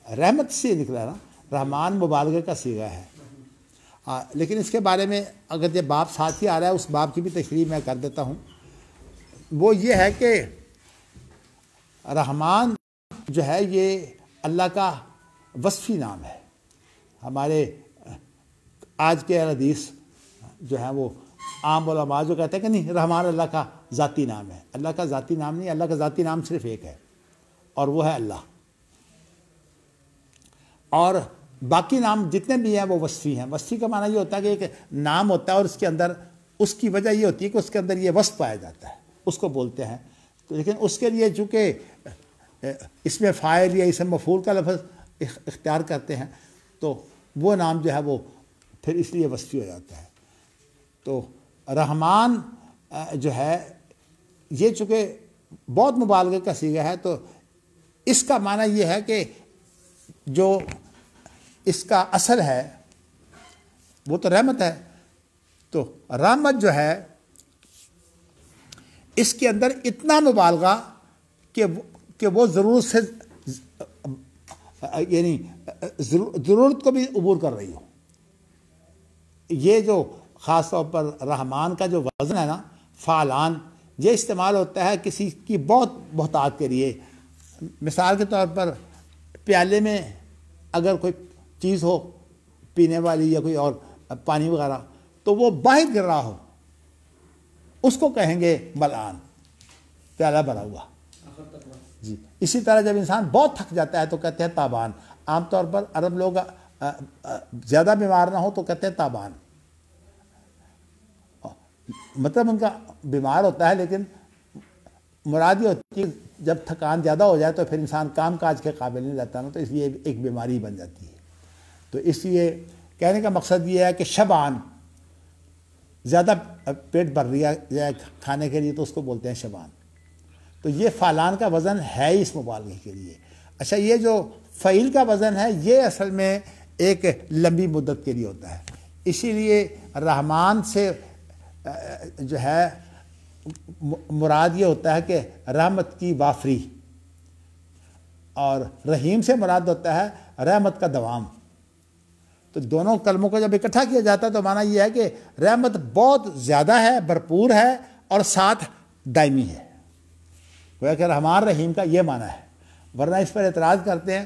رحمت سے نکلا نا، رحمان مبالغہ کا صیغہ ہے۔ لیکن اس کے بارے میں اگر یہ باب ساتھ ہی آ رہا ہے، اس باب کی بھی تشریح میں کر دیتا ہوں۔ وہ یہ ہے کہ رحمان جو ہے یہ اللہ کا وصفی نام ہے۔ ہمارے آج کے حدیث جو ہیں وہ عام علماء جو کہتے ہیں کہ نہیں، رحمان اللہ کا ذاتی نام ہے۔ اللہ کا ذاتی نام نہیں، اللہ کا ذاتی نام صرف ایک ہے، اور وہ ہے اللہ۔ اور باقی نام جتنے بھی ہیں وہ وصفی ہیں۔ وصفی کا معنی یہ ہوتا ہے کہ ایک نام ہوتا ہے اور اس کے اندر اس کی وجہ یہ ہوتی ہے کہ اس کے اندر یہ وصف پایا جاتا ہے، اس کو بولتے ہیں۔ لیکن اس کے لیے چونکہ اس میں فاعل یا اسم مفعول کا لفظ اختیار کرتے ہیں تو وہ نام جو ہے وہ پھر اس لیے وصفی ہو جاتا ہے۔ تو رحمان جو ہے یہ چونکہ بہت مبالغہ کا صیغہ ہے، تو اس کا معنی یہ ہے کہ جو اس کا اصل ہے وہ تو رحمت ہے، تو رحمت جو ہے اس کے اندر اتنا مبالغہ کہ وہ ضرورت سے یعنی ضرورت کو بھی عبور کر رہی ہو۔ یہ جو خاص طور پر رحمان کا جو وزن ہے نا، فعلان، یہ استعمال ہوتا ہے کسی کی بہت محتاج کے لیے۔ مثال کے طور پر پیالے میں اگر کوئی چیز ہو پینے والی یا کوئی اور پانی وغیرہ، تو وہ باہر گر رہا ہو، اس کو کہیں گے ملعان، پیالہ بھرا ہوا۔ جی اسی طرح جب انسان بہت تھک جاتا ہے تو کہتے ہیں تابان۔ عام طور پر عرب لوگ زیادہ بیمار نہ ہو تو کہتے ہیں تابان، مطلب ان کا بیمار ہوتا ہے، لیکن مراد یہ ہوتی ہے جب تھکان زیادہ ہو جائے تو پھر انسان کام کاج کے قابل نہیں رہتا نا، تو اس لیے ایک بیماری بن جاتی ہے۔ تو اس لیے کہنے کا مقصد یہ ہے کہ شبعان، زیادہ پیٹ بھر رہا ہے کھانے کے لیے تو اس کو بولتے ہیں شبعان۔ تو یہ فعلان کا وزن ہے اس مبالغے کے لیے۔ اچھا، یہ جو فعیل کا وزن ہے یہ اصل میں ایک لمبی مدت کے لیے ہوتا ہے۔ اسی لیے رحمان سے جو ہے مراد یہ ہوتا ہے کہ رحمت کی وافری، اور رحیم سے مراد ہوتا ہے رحمت کا دوام۔ تو دونوں کلموں کو جب اکٹھا کیا جاتا ہے تو معنی یہ ہے کہ رحمت بہت زیادہ ہے، بھرپور ہے، اور ساتھ دائمی ہے۔ گویا کہ رحمان رحیم کا یہ معنی ہے۔ ورنہ اس پر اعتراض کرتے ہیں،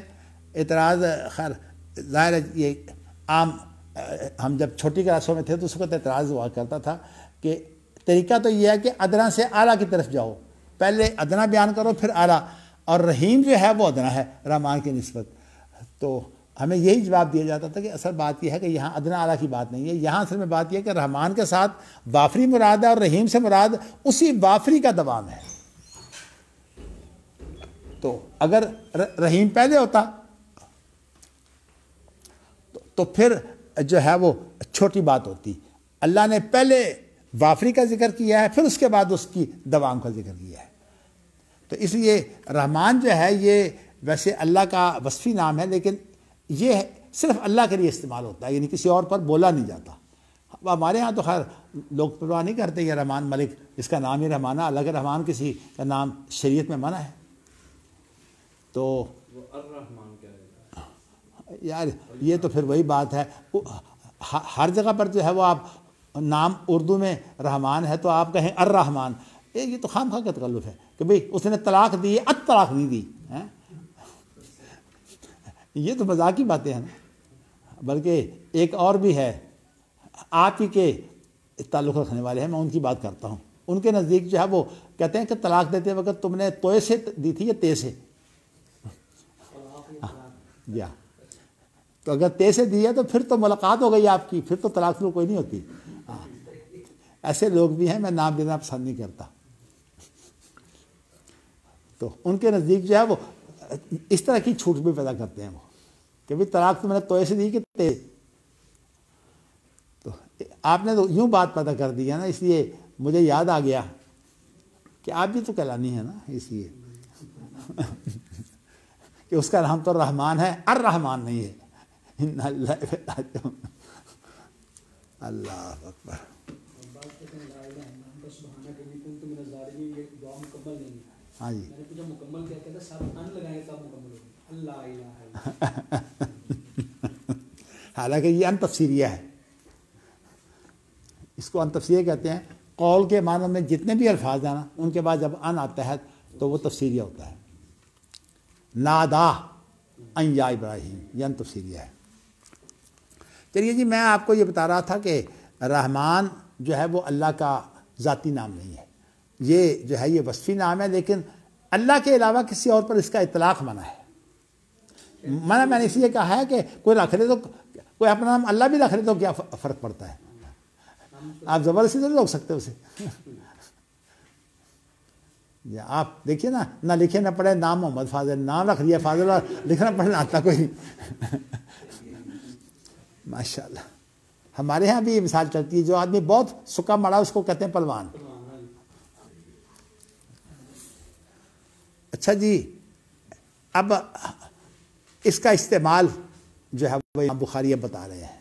اعتراض خیر ظاہر ہے یہ عام، ہم جب چھوٹی کلاسوں میں تھے تو اس وقت اعتراض ہوا کرتا تھا کہ طریقہ تو یہ ہے کہ ادنا سے اعلیٰ کی طرف جاؤ، پہلے ادنا بیان کرو پھر اعلیٰ، اور رحیم جو ہے وہ ادنا ہے رحمان کی نسبت۔ تو ہمیں یہی جواب دیا جاتا تھا کہ اصل بات یہ ہے کہ یہاں ادنا اعلیٰ کی بات نہیں ہے، یہاں اصل میں بات یہ ہے کہ رحمان کے ساتھ وافری مراد ہے، اور رحیم سے مراد اسی وافری کا دوام ہے۔ تو اگر رحیم پہلے ہوتا تو پھر جو ہے وہ چھوٹی بات ہوتی۔ اللہ نے پہلے وافری کا ذکر کیا ہے، پھر اس کے بعد اس کی دوام کا ذکر کیا ہے۔ تو اس لیے رحمان جو ہے یہ ویسے اللہ کا وصفی نام ہے، لیکن یہ صرف اللہ کے لیے استعمال ہوتا ہے، یعنی کسی اور پر بولا نہیں جاتا۔ ہمارے ہاں تو خیر لوگ پرواہ نہیں کرتے، یہ رحمان ملک، اس کا نام ہی رحمان ہے، اللہ کے رحمان کسی کا نام شریعت میں منع ہے۔ تو وہ الرحمن کیا ہے یار یہ تو پھر وہی بات ہے، ہر جگہ پر جو ہے وہ آپ نام اردو میں رحمان ہے تو آپ کہیں الرحمن، یہ تو خام خواہ کا تکلف ہے کہ بھئی اس نے طلاق دی ہے، طلاق نہیں دی، یہ تو مذاقی باتیں ہیں نا۔ بلکہ ایک اور بھی ہے، آپ ہی کے تعلق رکھنے والے ہیں، میں ان کی بات کرتا ہوں۔ ان کے نزدیک جو ہے وہ کہتے ہیں کہ طلاق دیتے وقت تم نے توئے سے دی تھی یا تے سے، یا تو اگر تے سے دیا تو پھر تو ملاقات ہو گئی آپ کی، پھر تو طلاق شروع کوئی نہیں ہوتی. ایسے لوگ بھی ہیں، میں نام لینا پسند نہیں کرتا. تو ان کے نزدیک جو ہے وہ اس طرح کی چھوٹ بھی پیدا کرتے ہیں وہ کہ بھی طلاق تو میں نے توئے سے دی کہ تے. تو آپ نے تو یوں بات پیدا کر دی ہے نا، اس لیے مجھے یاد آ گیا کہ آپ بھی تو کہلانی ہے نا، اس لیے کہ اس کا نام تو رحمان ہے، الرحمان نہیں ہے. اللہ اکبر. ہاں جی حالانکہ یہ ان تفسیریہ ہے، اس کو ان تفسیریہ کہتے ہیں. قول کے معنوں میں جتنے بھی الفاظ ہیں نا، ان کے بعد جب ان آتا ہے تو وہ تفسیریہ ہوتا ہے. نادا ان یا ابراہیم، یہ ان تفسیریہ ہے. چلیے جی، میں آپ کو یہ بتا رہا تھا کہ رحمان جو ہے وہ اللہ کا ذاتی نام نہیں ہے، یہ جو ہے یہ وصفی نام ہے، لیکن اللہ کے علاوہ کسی اور پر اس کا اطلاق منع ہے. میں نے اس لیے کہا ہے کہ کوئی رکھ لے تو، کوئی اپنا نام اللہ بھی رکھ لے تو کیا فرق پڑتا ہے؟ آپ زبردستی تو نہیں روک سکتے اسے. یا آپ دیکھیے نا، نہ لکھے نہ پڑھے، نام محمد فاضل، نام رکھ لیا فاضل، اور لکھنا پڑھنا آتا کوئی نہیں. ماشاء اللہ. ہمارے ہاں بھی یہ مثال چلتی ہے، جو آدمی بہت سکا مڑا اس کو کہتے ہیں پلوان. اچھا جی، اب اس کا استعمال جو ہے وہ امام بخاری اب بتا رہے ہیں.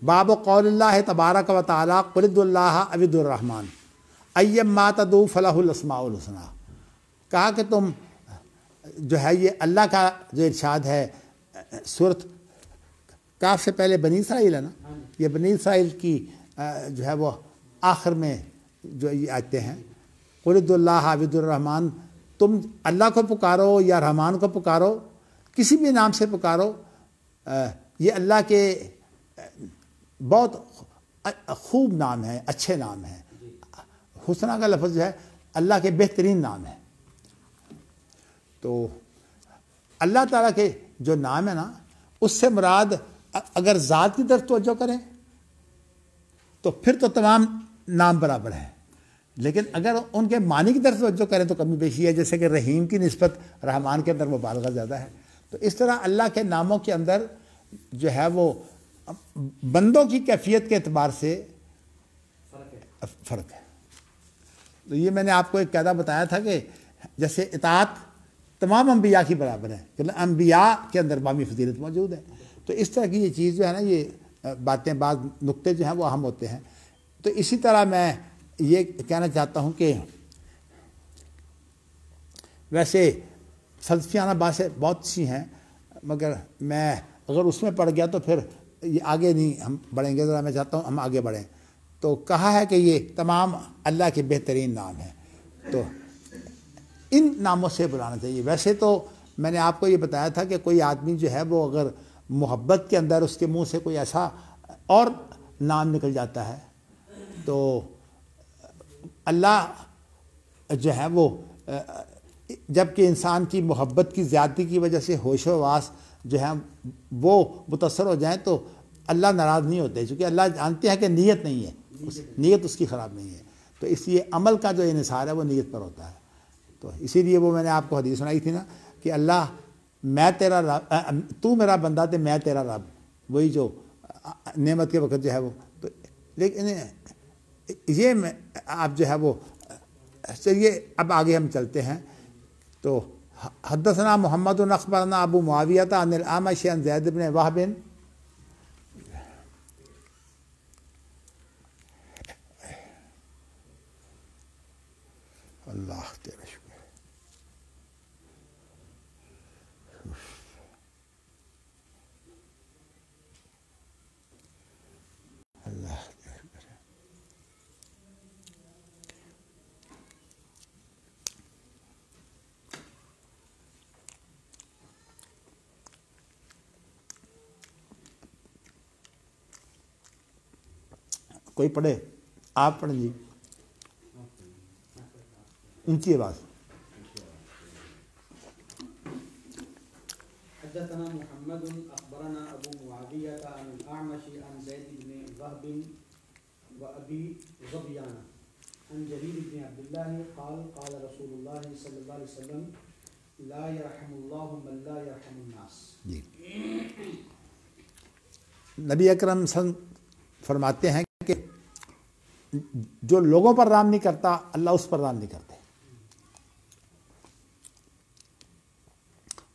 باب قول اللہ تبارک و تعالی قل ادعوا اللہ او ادعوا الرحمن ایما تدعوا فلہ الاسماء الحسنی. کہا کہ تم جو ہے یہ اللہ کا جو ارشاد ہے، سورۃ کاف سے پہلے بنی اسرائیل ہے نا، یہ بنی اسرائیل کی جو ہے وہ آخر میں جو یہ آتے ہیں، قل ادعوا اللہ او ادعوا الرحمن، تم اللہ کو پکارو یا رحمان کو پکارو، کسی بھی نام سے پکارو. یہ اللہ کے بہت خوب نام ہے، اچھے نام ہیں. حسنہ کا لفظ جو ہے اللہ کے بہترین نام ہے. تو اللہ تعالیٰ کے جو نام ہے نا، اس سے مراد اگر ذات کی طرف توجہ کریں تو پھر تو تمام نام برابر ہیں، لیکن اگر ان کے معنی کی طرف توجہ کریں تو کمی بیشی ہے. جیسے کہ رحیم کی نسبت رحمان کے اندر مبالغہ زیادہ ہے. تو اس طرح اللہ کے ناموں کے اندر جو ہے وہ بندوں کی کیفیت کے اعتبار سے فرق ہے. تو یہ میں نے آپ کو ایک قاعدہ بتایا تھا کہ جیسے اطاعت تمام انبیاء کی برابر ہے، کہ انبیاء کے اندر بامی فضیلت موجود ہے. تو اس طرح کی یہ چیز جو ہے نا، یہ باتیں، بعض نقطے جو ہیں وہ اہم ہوتے ہیں. تو اسی طرح میں یہ کہنا چاہتا ہوں کہ ویسے فلسفیانہ باتیں بہت سی ہیں، مگر میں اگر اس میں پڑ گیا تو پھر یہ آگے نہیں ہم بڑھیں گے. ذرا میں چاہتا ہوں ہم آگے بڑھیں. تو کہا ہے کہ یہ تمام اللہ کے بہترین نام ہیں، تو ان ناموں سے بلانا چاہیے. ویسے تو میں نے آپ کو یہ بتایا تھا کہ کوئی آدمی جو ہے وہ اگر محبت کے اندر اس کے منہ سے کوئی ایسا اور نام نکل جاتا ہے تو اللہ جو ہے وہ جب کہ انسان کی محبت کی زیادتی کی وجہ سے ہوش و حواس جو ہے وہ متاثر ہو جائیں تو اللہ ناراض نہیں ہوتے، چونکہ اللہ جانتے ہیں کہ نیت نہیں ہے، نیت اس کی خراب نہیں ہے. تو اس لیے عمل کا جو انحصار ہے وہ نیت پر ہوتا ہے. تو اسی لیے وہ میں نے آپ کو حدیث سنائی تھی نا کہ اللہ میں تیرا رب، تو میرا بندہ تے میں تیرا رب، وہی جو نعمت کے وقت جو ہے وہ. تو لیکن یہ میں آپ جو ہے وہ چلیے اب آگے ہم چلتے ہیں. تو حدثنا محمد اخبرنا ابو معاویہ عن الاعمش عن زید بن وہب. اللہ تیرا شکر. اللہ کوئی پڑھے؟ آپ پڑھیں جی، اونچی آواز. حدثنا محمد اخبرنا ابو معاوية عن الاعمش عن زيد بن وهب وابي ظبيان عن جرير بن عبد الله قال قال رسول الله صلى الله عليه وسلم لا يرحم الله من لا يرحم الناس. جی نبی اکرم صلی اللہ علیہ وسلم فرماتے ہیں کہ جو لوگوں پر رحم نہیں کرتا اللہ اس پر رحم نہیں کرتے.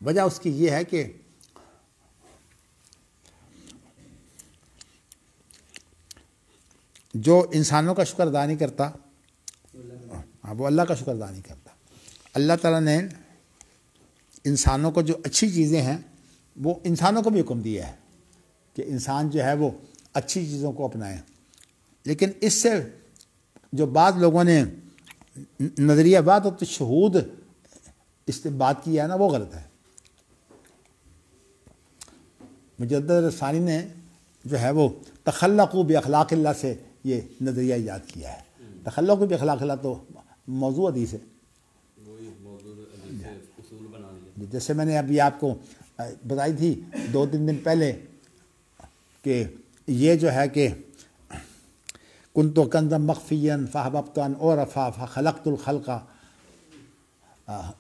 وجہ اس کی یہ ہے کہ جو انسانوں کا شکر ادا نہیں کرتا وہ اللہ کا شکر ادا نہیں کرتا. اللہ تعالیٰ نے انسانوں کو جو اچھی چیزیں ہیں وہ انسانوں کو بھی حکم دیا ہے کہ انسان جو ہے وہ اچھی چیزوں کو اپنائیں، لیکن اس سے جو بعض لوگوں نے نظریہ بعد اور شہود استنباط کیا ہے نا وہ غلط ہے. مجدد ثانی نے جو ہے وہ تخلقوا باخلاق اللہ سے یہ نظریہ ایجاد کیا ہے. تخلقوا باخلاق اللہ تو موضوع حدیث ہے، وہی موضوع حدیث سے اصول بنا لیا. جیسے میں نے ابھی آپ کو بتائی تھی 2-3 دن پہلے کہ یہ جو ہے کہ کنت کنزا مخفیا فاحببت ان اعرف فخلقت الخلق،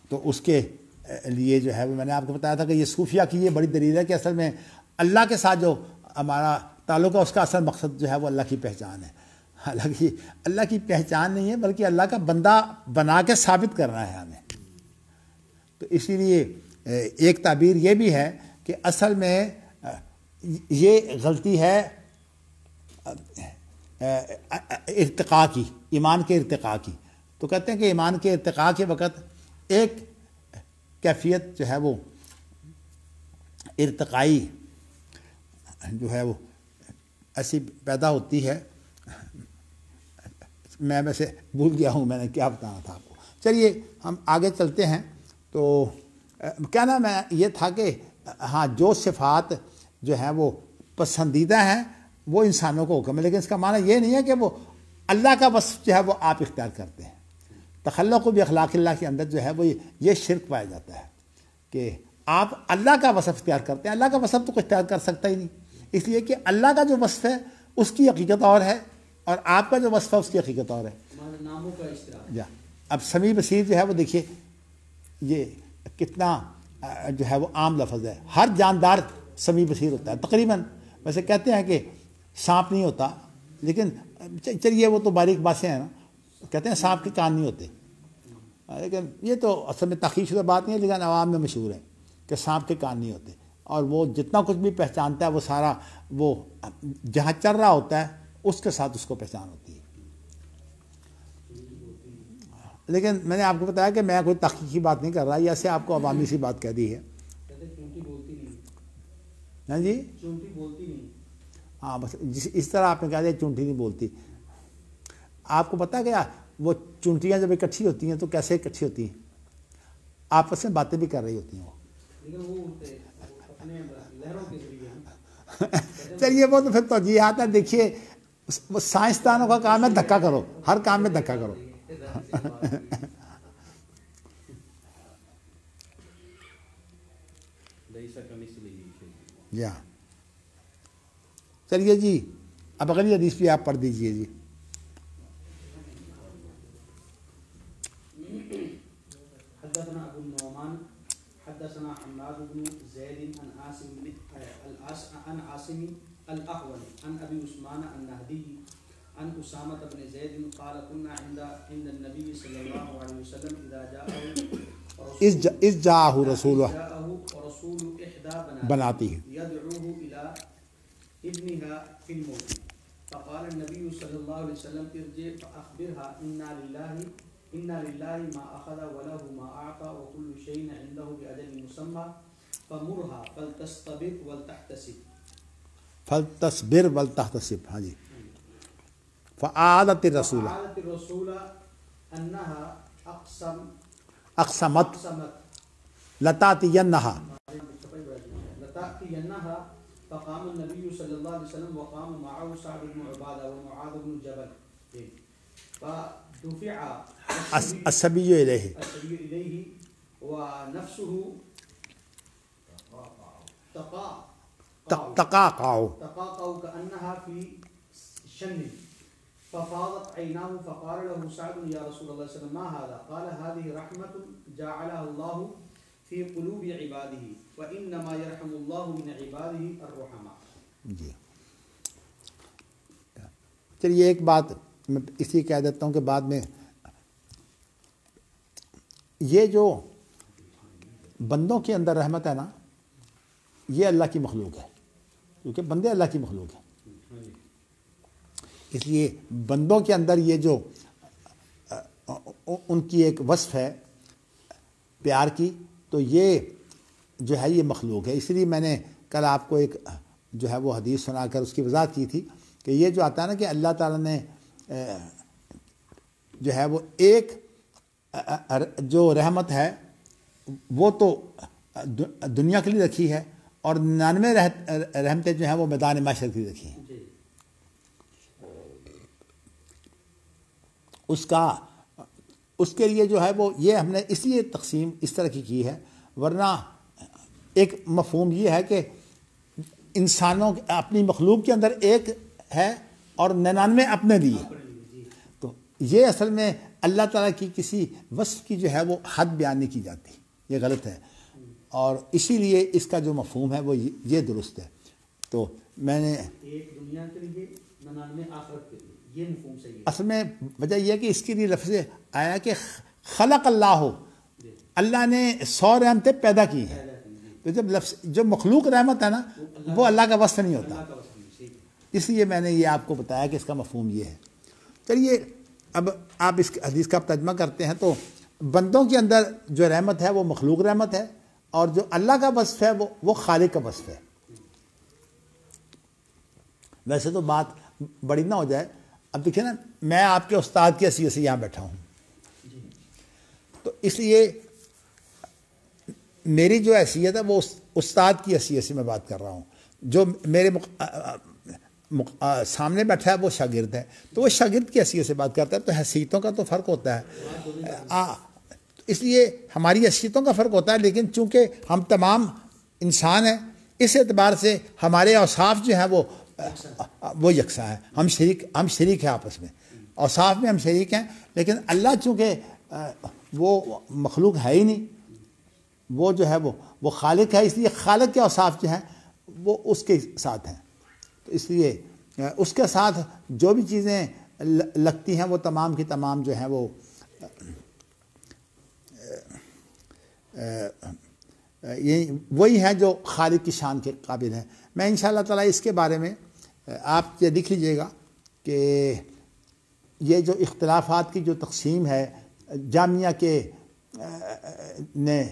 تو اس کے لیے جو ہے وہ میں نے آپ کو بتایا تھا کہ یہ صوفیہ کی یہ بڑی دلیل ہے کہ اصل میں اللہ کے ساتھ جو ہمارا تعلق ہے اس کا اصل مقصد جو ہے وہ اللہ کی پہچان ہے. حالانکہ اللہ کی پہچان نہیں ہے بلکہ اللہ کا بندہ بنا کے ثابت کرنا ہے ہمیں. تو اسی لیے ایک تعبیر یہ بھی ہے کہ اصل میں یہ غلطی ہے ارتقاء کی، ایمان کے ارتقاء کی. تو کہتے ہیں کہ ایمان کے ارتقاء کے وقت ایک کیفیت جو ہے وہ ارتقائی جو ہے وہ ایسی پیدا ہوتی ہے، میں ویسے بھول گیا ہوں میں نے کیا بتانا تھا آپ کو. چلیے ہم آگے چلتے ہیں. تو کیا نام ہے یہ تھا کہ ہاں جو صفات جو ہیں وہ پسندیدہ ہیں وہ انسانوں کو حکم ہے، لیکن اس کا معنی یہ نہیں ہے کہ وہ اللہ کا وصف جو ہے وہ آپ اختیار کرتے ہیں. تخلق باخلاق اللہ کے اندر جو ہے وہ یہ شرک پایا جاتا ہے کہ آپ اللہ کا وصف اختیار کرتے ہیں. اللہ کا وصف تو کوئی اختیار کر سکتا ہی نہیں، اس لیے کہ اللہ کا جو وصف ہے اس کی حقیقت اور ہے اور آپ کا جو وصف ہے اس کی حقیقت اور ہے. ناموں کا اشتراک. اب سمیع بصیر جو ہے وہ دیکھیے یہ کتنا جو ہے وہ عام لفظ ہے. ہر جاندار سمیع بصیر ہوتا ہے تقریباً. ویسے کہتے ہیں کہ سانپ نہیں ہوتا، لیکن چلیے وہ تو باریک باتیں ہیں نا. کہتے ہیں سانپ کے کان نہیں ہوتے، لیکن یہ تو اصل میں تحقیق شدہ بات نہیں ہے، لیکن عوام میں مشہور ہے کہ سانپ کے کان نہیں ہوتے. اور وہ جتنا کچھ بھی پہچانتا ہے وہ سارا وہ جہاں چل رہا ہوتا ہے اس کے ساتھ اس کو پہچان ہوتی ہے. لیکن میں نے آپ کو بتایا کہ میں کوئی تحقیقی بات نہیں کر رہا، یہ ایسے آپ کو عوامی سی بات کہہ دی ہے. ہاں جی ہاں بس اس طرح آپ نے کہا دیا چونٹی نہیں بولتی. آپ کو پتہ کیا وہ چونٹیاں جب اکٹھی ہوتی ہیں تو کیسے اکٹھی ہوتی ہیں؟ آپس میں باتیں بھی کر رہی ہوتی ہیں وہ. چلیے وہ تو پھر توجیہات ہے. دیکھیے وہ سائنسدانوں کا کام ہے دھکا کرو، ہر کام میں دھکا کرو. جی ہاں چلیے جی اب اگلی حدیث بھی آپ پڑھ دیجئے جی. حدثنا ابو النعمان حدثنا حماد بن زيد عن عاصم الاحول عن ابي عثمان النهدي عن اسامه بن زيد قال كنا عند النبي صلى الله عليه وسلم اذا جاءه رسول احدى بناته يدعوه الى ابنها في الموت فقال النبي صلى الله عليه وسلم ارجع فاخبرها انا لله ما اخذ وله ما اعطى وكل شيء عنده باجل مسمى فمرها فلتصبر ولتحتسب. ہاں جی. فعادت الرسول انها اقسمت لتاتینها فقام النبي صلى الله عليه وسلم وقام معه سعد بن عبادة ومعاذ بن جبل فدفع السبي إليه ونفسه تقاقعوا تقاقعوا كأنها في شن ففاضت عيناه فقال له سعد يا رسول الله صلى الله عليه وسلم ما هذا؟ قال هذه رحمة جعلها الله في قلوب عباده وإنما يرحم الله من عباده الرحماء. جی چلیے ایک بات میں اسی کہہ دیتا ہوں کہ بعد میں یہ جو بندوں کے اندر رحمت ہے نا یہ اللہ کی مخلوق ہے کیونکہ بندے اللہ کی مخلوق ہیں. اس لیے بندوں کے اندر یہ جو ان کی ایک وصف ہے پیار کی تو یہ جو ہے یہ مخلوق ہے. اس لیے میں نے کل آپ کو ایک جو ہے وہ حدیث سنا کر اس کی وضاحت کی تھی کہ یہ جو آتا ہے نا کہ اللہ تعالیٰ نے جو ہے وہ ایک جو رحمت ہے وہ تو دنیا کے لیے رکھی ہے اور 99 رحمتیں جو ہیں وہ میدان معاشر کے لیے رکھی ہیں. اس کے لیے جو ہے وہ یہ ہم نے اس لیے تقسیم اس طرح کی ہے ورنہ ایک مفہوم یہ ہے کہ انسانوں اپنی مخلوق کے اندر ایک ہے اور 99 اپنے لیے. تو یہ اصل میں اللہ تعالیٰ کی کسی وصف کی جو ہے وہ حد بیان نہیں کی جاتی یہ غلط ہے اور اسی لیے اس کا جو مفہوم ہے وہ یہ درست ہے. تو میں نے ایک دنیا کے لیے 99 آخرت کے لیے یہ مفہوم صحیح ہے. اصل میں وجہ یہ ہے کہ اس کے لیے لفظ آیا کہ خلق اللہ ہو اللہ نے 100 رحمتیں پیدا کی ہیں. تو جب لفظ جو مخلوق رحمت ہے نا وہ اللہ کا وصف نہیں ہوتا اس لیے میں نے یہ آپ کو بتایا کہ اس کا مفہوم یہ ہے. چلیے اب آپ اس حدیث کا ترجمہ کرتے ہیں تو بندوں کے اندر جو رحمت ہے وہ مخلوق رحمت ہے اور جو اللہ کا وصف ہے وہ خالق کا وصف ہے. ویسے تو بات بڑی نہ ہو جائے. اب دیکھیں نا میں آپ کے استاد کی حیثیت سے یہاں بیٹھا ہوں تو اس لیے میری جو حیثیت ہے وہ استاد کی حیثیت سے میں بات کر رہا ہوں. جو میرے سامنے بیٹھا ہے وہ شاگرد ہے تو وہ شاگرد کی حیثیت سے بات کرتا ہے. تو حیثیتوں کا تو فرق ہوتا ہے اس لیے ہماری حیثیتوں کا فرق ہوتا ہے لیکن چونکہ ہم تمام انسان ہیں اس اعتبار سے ہمارے اوصاف جو ہیں وہ یکساں ہیں. ہم شریک ہیں آپس میں اوصاف میں ہم شریک ہیں لیکن اللہ چونکہ وہ مخلوق ہے ہی نہیں وہ جو ہے وہ خالق ہے اس لیے خالق کے اوصاف جو ہیں وہ اس کے ساتھ ہیں. تو اس لیے اس کے ساتھ جو بھی چیزیں لگتی ہیں وہ تمام کی تمام جو ہیں وہ وہی ہیں جو خالق کی شان کے قابل ہیں. میں انشاءاللہ تعالیٰ اس کے بارے میں آپ یہ لکھ لیجئے گا کہ یہ جو اختلافات کی جو تقسیم ہے جامعہ کے نے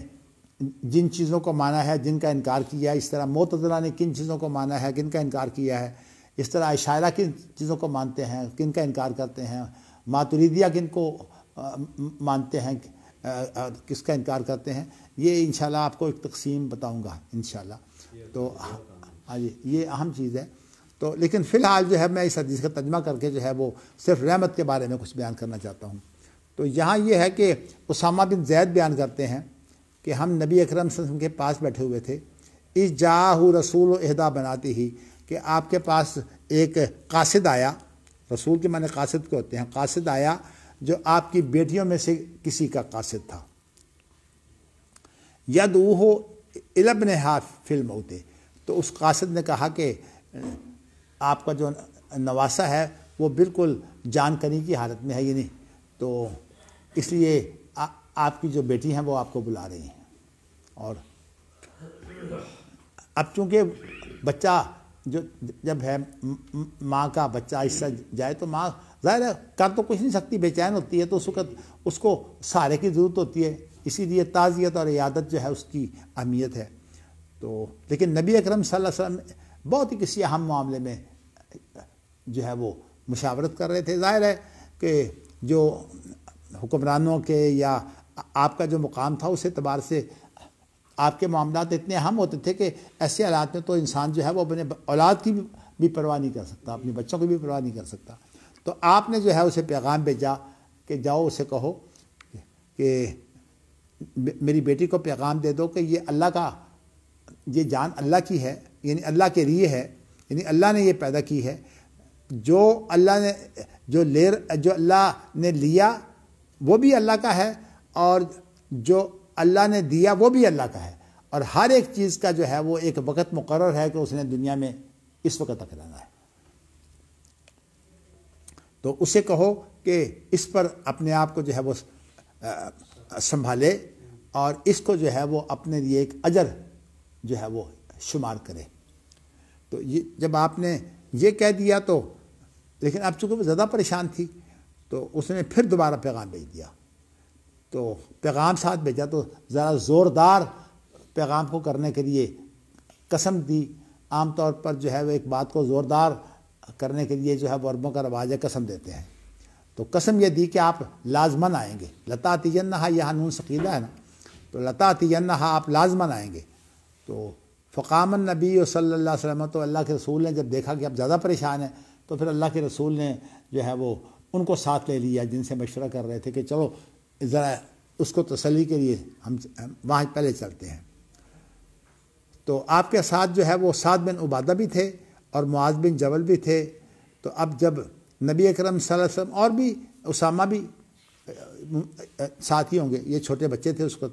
جن چیزوں کو مانا ہے جن کا انکار کیا ہے اس طرح معتزلہ نے کن چیزوں کو مانا ہے کن کا انکار کیا ہے اس طرح اشاعرہ کن چیزوں کو مانتے ہیں کن کا انکار کرتے ہیں ماتریدیہ کن کو مانتے ہیں کس کا انکار کرتے ہیں یہ انشاءاللہ آپ کو ایک تقسیم بتاؤں گا انشاءاللہ. تو ہاں جی یہ اہم چیز ہے. تو لیکن فی الحال جو ہے میں اس حدیث کا ترجمہ کر کے جو ہے وہ صرف رحمت کے بارے میں کچھ بیان کرنا چاہتا ہوں. تو یہاں یہ ہے کہ اسامہ بن زید بیان کرتے ہیں کہ ہم نبی اکرم صلی اللہ علیہ وسلم کے پاس بیٹھے ہوئے تھے اس جاءہ رسول اہدا بناتی ہی کہ آپ کے پاس ایک قاصد آیا. رسول کے معنی قاصد کے ہوتے ہیں. قاصد آیا جو آپ کی بیٹیوں میں سے کسی کا قاصد تھا. یدعوہ الی ابنہا فی الموت تو اس قاصد نے کہا کہ آپ کا جو نواسہ ہے وہ بالکل جان کنی کی حالت میں ہے یہ نہیں تو اس لیے آپ کی جو بیٹی ہیں وہ آپ کو بلا رہی ہیں. اور اب چونکہ بچہ جو جب ہے ماں کا بچہ اس سے جائے تو ماں ظاہر ہے کر تو کچھ نہیں سکتی بے چین ہوتی ہے تو اس وقت اس کو سہارے کی ضرورت ہوتی ہے. اسی لیے تعزیت اور عیادت جو ہے اس کی اہمیت ہے. تو لیکن نبی اکرم صلی اللہ علیہ وسلم بہت ہی کسی اہم معاملے میں جو ہے وہ مشاورت کر رہے تھے. ظاہر ہے کہ جو حکمرانوں کے یا آپ کا جو مقام تھا اس اعتبار سے آپ کے معاملات اتنے اہم ہوتے تھے کہ ایسے حالات میں تو انسان جو ہے وہ اپنے اولاد کی بھی پرواہ نہیں کر سکتا اپنے بچوں کی بھی پرواہ نہیں کر سکتا. تو آپ نے جو ہے اسے پیغام بھیجا کہ جاؤ اسے کہو کہ میری بیٹی کو پیغام دے دو کہ یہ اللہ کا یہ جان اللہ کی ہے، یعنی اللہ کے لیے ہے، یعنی اللہ نے یہ پیدا کی ہے. جو اللہ نے لیا وہ بھی اللہ کا ہے، اور جو اللہ نے دیا وہ بھی اللہ کا ہے. اور ہر ایک چیز کا جو ہے وہ ایک وقت مقرر ہے کہ اس نے دنیا میں اس وقت تک رہنا ہے. تو اسے کہو کہ اس پر اپنے آپ کو جو ہے وہ سنبھالے، اور اس کو جو ہے وہ اپنے لیے ایک اجر جو ہے وہ شمار کرے. تو یہ جب آپ نے یہ کہہ دیا تو، لیکن اب چونکہ وہ زیادہ پریشان تھی تو اس نے پھر دوبارہ پیغام بھیج دیا. تو پیغام ساتھ بھیجا تو ذرا زوردار پیغام کو کرنے کے لیے قسم دی. عام طور پر جو ہے وہ ایک بات کو زوردار کرنے کے لیے جو ہے وہ عربوں کا رواج ہے، قسم دیتے ہیں. تو قسم یہ دی کہ آپ لازماً آئیں گے. لتاتینہا، یہاں نون ثقیلہ ہے نا، تو لتاتینہا، آپ لازماً آئیں گے. تو فقام النبی صلی اللہ علیہ وسلم، تو اللہ کے رسول نے جب دیکھا کہ اب زیادہ پریشان ہے تو پھر اللہ کے رسول نے جو ہے وہ ان کو ساتھ لے لیا جن سے مشورہ کر رہے تھے کہ چلو ذرا اس کو تسلی کے لیے ہم وہاں پہلے چلتے ہیں. تو آپ کے ساتھ جو ہے وہ سعد بن عبادہ بھی تھے اور معاذ بن جبل بھی تھے. تو اب جب نبی اکرم صلی اللہ علیہ وسلم اور بھی اسامہ بھی ساتھی ہوں گے، یہ چھوٹے بچے تھے اس کو.